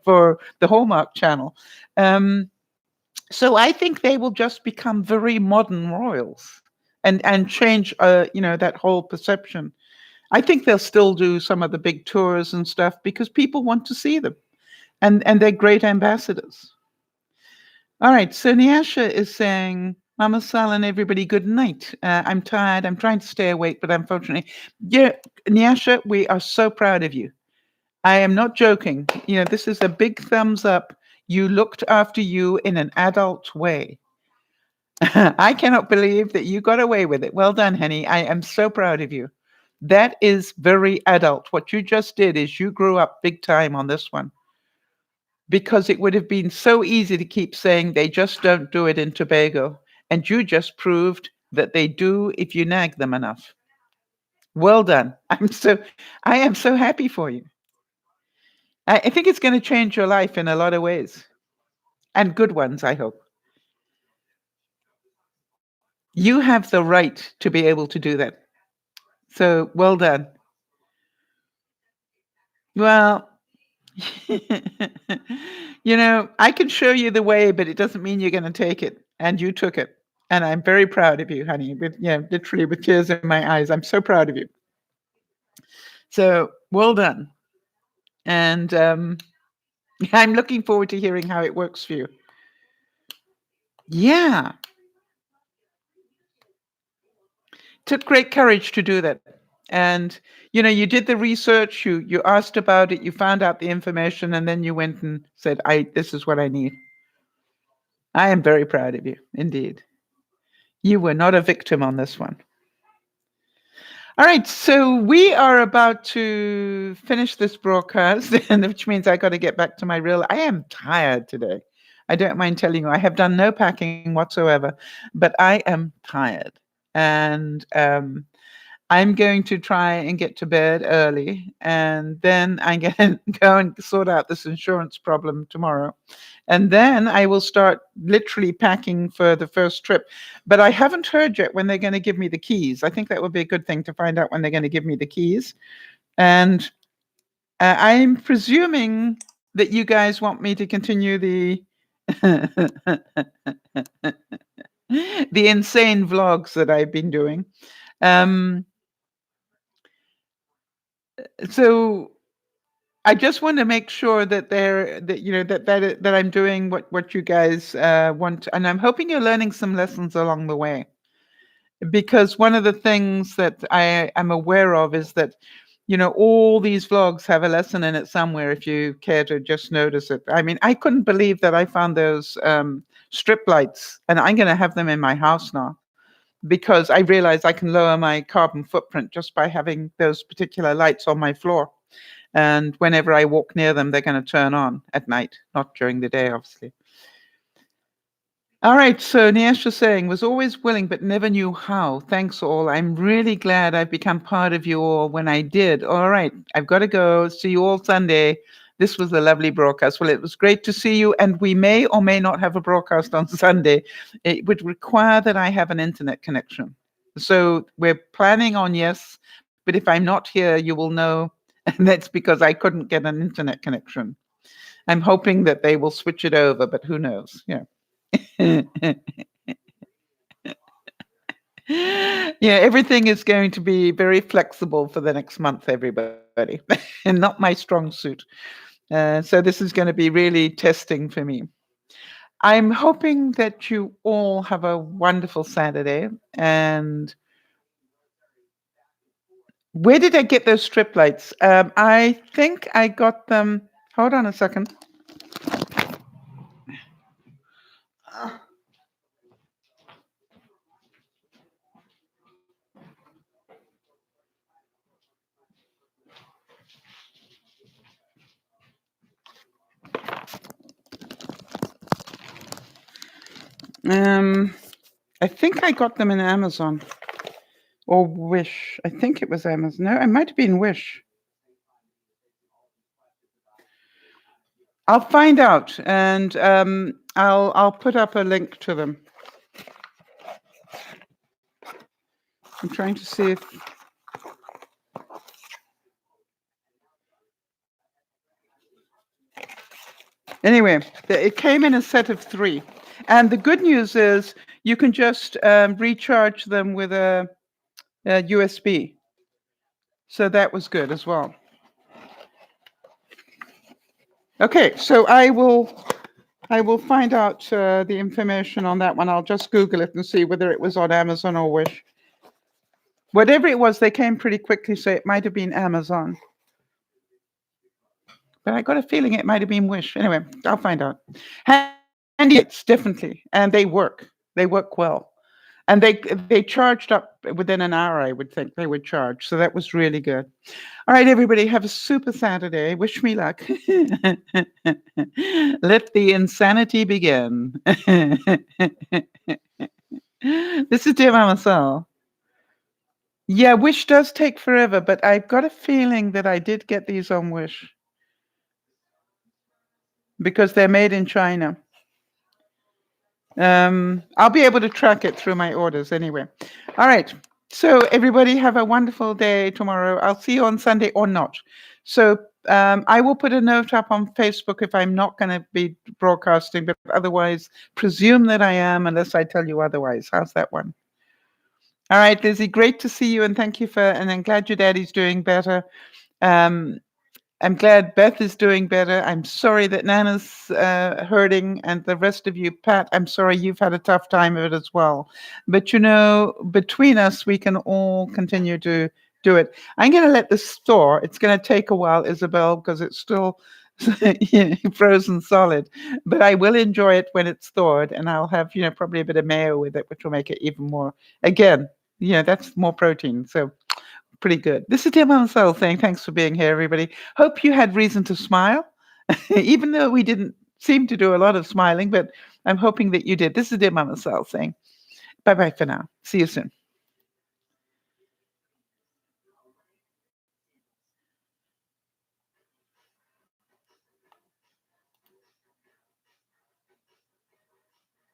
for the Hallmark Channel. So I think they will just become very modern royals and change, that whole perception. I think they'll still do some of the big tours and stuff because people want to see them, and they're great ambassadors. All right, so Nyasha is saying, Mama Sal and everybody, good night. I'm tired. I'm trying to stay awake, but unfortunately, yeah, Nyasha, we are so proud of you. I am not joking. This is a big thumbs up. You looked after you in an adult way. I cannot believe that you got away with it. Well done, honey. I am so proud of you. That is very adult. What you just did is you grew up big time on this one. Because it would have been so easy to keep saying they just don't do it in Tobago. And you just proved that they do if you nag them enough. Well done. I am so happy for you. I think it's going to change your life in a lot of ways. And good ones, I hope. You have the right to be able to do that. So well done. Well, I can show you the way, but it doesn't mean you're going to take it. And you took it. And I'm very proud of you, honey. Literally with tears in my eyes. I'm so proud of you. So well done. And I'm looking forward to hearing how it works for you. Yeah. Took great courage to do that. And you did the research, you asked about it, you found out the information, and then you went and said, this is what I need. I am very proud of you, indeed. You were not a victim on this one. All right, so we are about to finish this broadcast, which means I got to get back to my real. I am tired today. I don't mind telling you, I have done no packing whatsoever, but I am tired. And I'm going to try and get to bed early, and then I'm going to go and sort out this insurance problem tomorrow. And then I will start literally packing for the first trip. But I haven't heard yet when they're going to give me the keys. I think that would be a good thing to find out when they're going to give me the keys. And I'm presuming that you guys want me to continue the the insane vlogs that I've been doing. So I just want to make sure that that I'm doing what you guys want, and I'm hoping you're learning some lessons along the way. Because one of the things that I am aware of is that all these vlogs have a lesson in it somewhere. If you care to just notice it, I mean, I couldn't believe that I found those strip lights, and I'm going to have them in my house now. Because I realize I can lower my carbon footprint just by having those particular lights on my floor. And whenever I walk near them, they're going to turn on at night, not during the day, obviously. All right, so Nyasha saying, was always willing but never knew how. Thanks all. I'm really glad I've become part of you all when I did. All right, I've got to go. See you all Sunday. This was a lovely broadcast. Well, it was great to see you, and we may or may not have a broadcast on Sunday. It would require that I have an internet connection. So we're planning on yes, but if I'm not here, you will know, and that's because I couldn't get an internet connection. I'm hoping that they will switch it over, but who knows? Yeah. Yeah, everything is going to be very flexible for the next month, everybody, and not my strong suit. So this is going to be really testing for me. I'm hoping that you all have a wonderful Saturday. And where did I get those strip lights? I think I got them. Hold on a second. Um, I think I got them in Amazon or Wish. I think it was Amazon. No, it might have been Wish. I'll find out, and I'll put up a link to them. I'm trying to see if. Anyway, it came in a set of 3, and the good news is you can just recharge them with a USB. So that was good as well. Okay, so I will find out the information on that one. I'll just Google it and see whether it was on Amazon or Wish. Whatever it was, they came pretty quickly, so it might have been Amazon. But I got a feeling it might have been Wish. Anyway, I'll find out. Handy lights, definitely, and they work. They work well, and they charged up within an hour. I would think they would charge, so that was really good. All right, everybody, have a super Saturday. Wish me luck. Let the insanity begin. This is DearMamaSal. Yeah, Wish does take forever, but I've got a feeling that I did get these on Wish because they're made in China. I'll be able to track it through my orders anyway. All right. So everybody have a wonderful day tomorrow. I'll see you on Sunday or not. So I will put a note up on Facebook if I'm not going to be broadcasting, but otherwise presume that I am unless I tell you otherwise. How's that one? All right, Lizzie, great to see you, and thank you and I'm glad your daddy's doing better. I'm glad Beth is doing better. I'm sorry that Nana's hurting, and the rest of you, Pat, I'm sorry you've had a tough time of it as well. But between us, we can all continue to do it. I'm going to let this store. It's going to take a while, Isabel, because it's still frozen solid. But I will enjoy it when it's thawed, and I'll have probably a bit of mayo with it, which will make it even more. Again, that's more protein. So pretty good. This is DearMamaSal saying thanks for being here, everybody. Hope you had reason to smile, even though we didn't seem to do a lot of smiling, but I'm hoping that you did. This is DearMamaSal saying bye-bye for now. See you soon.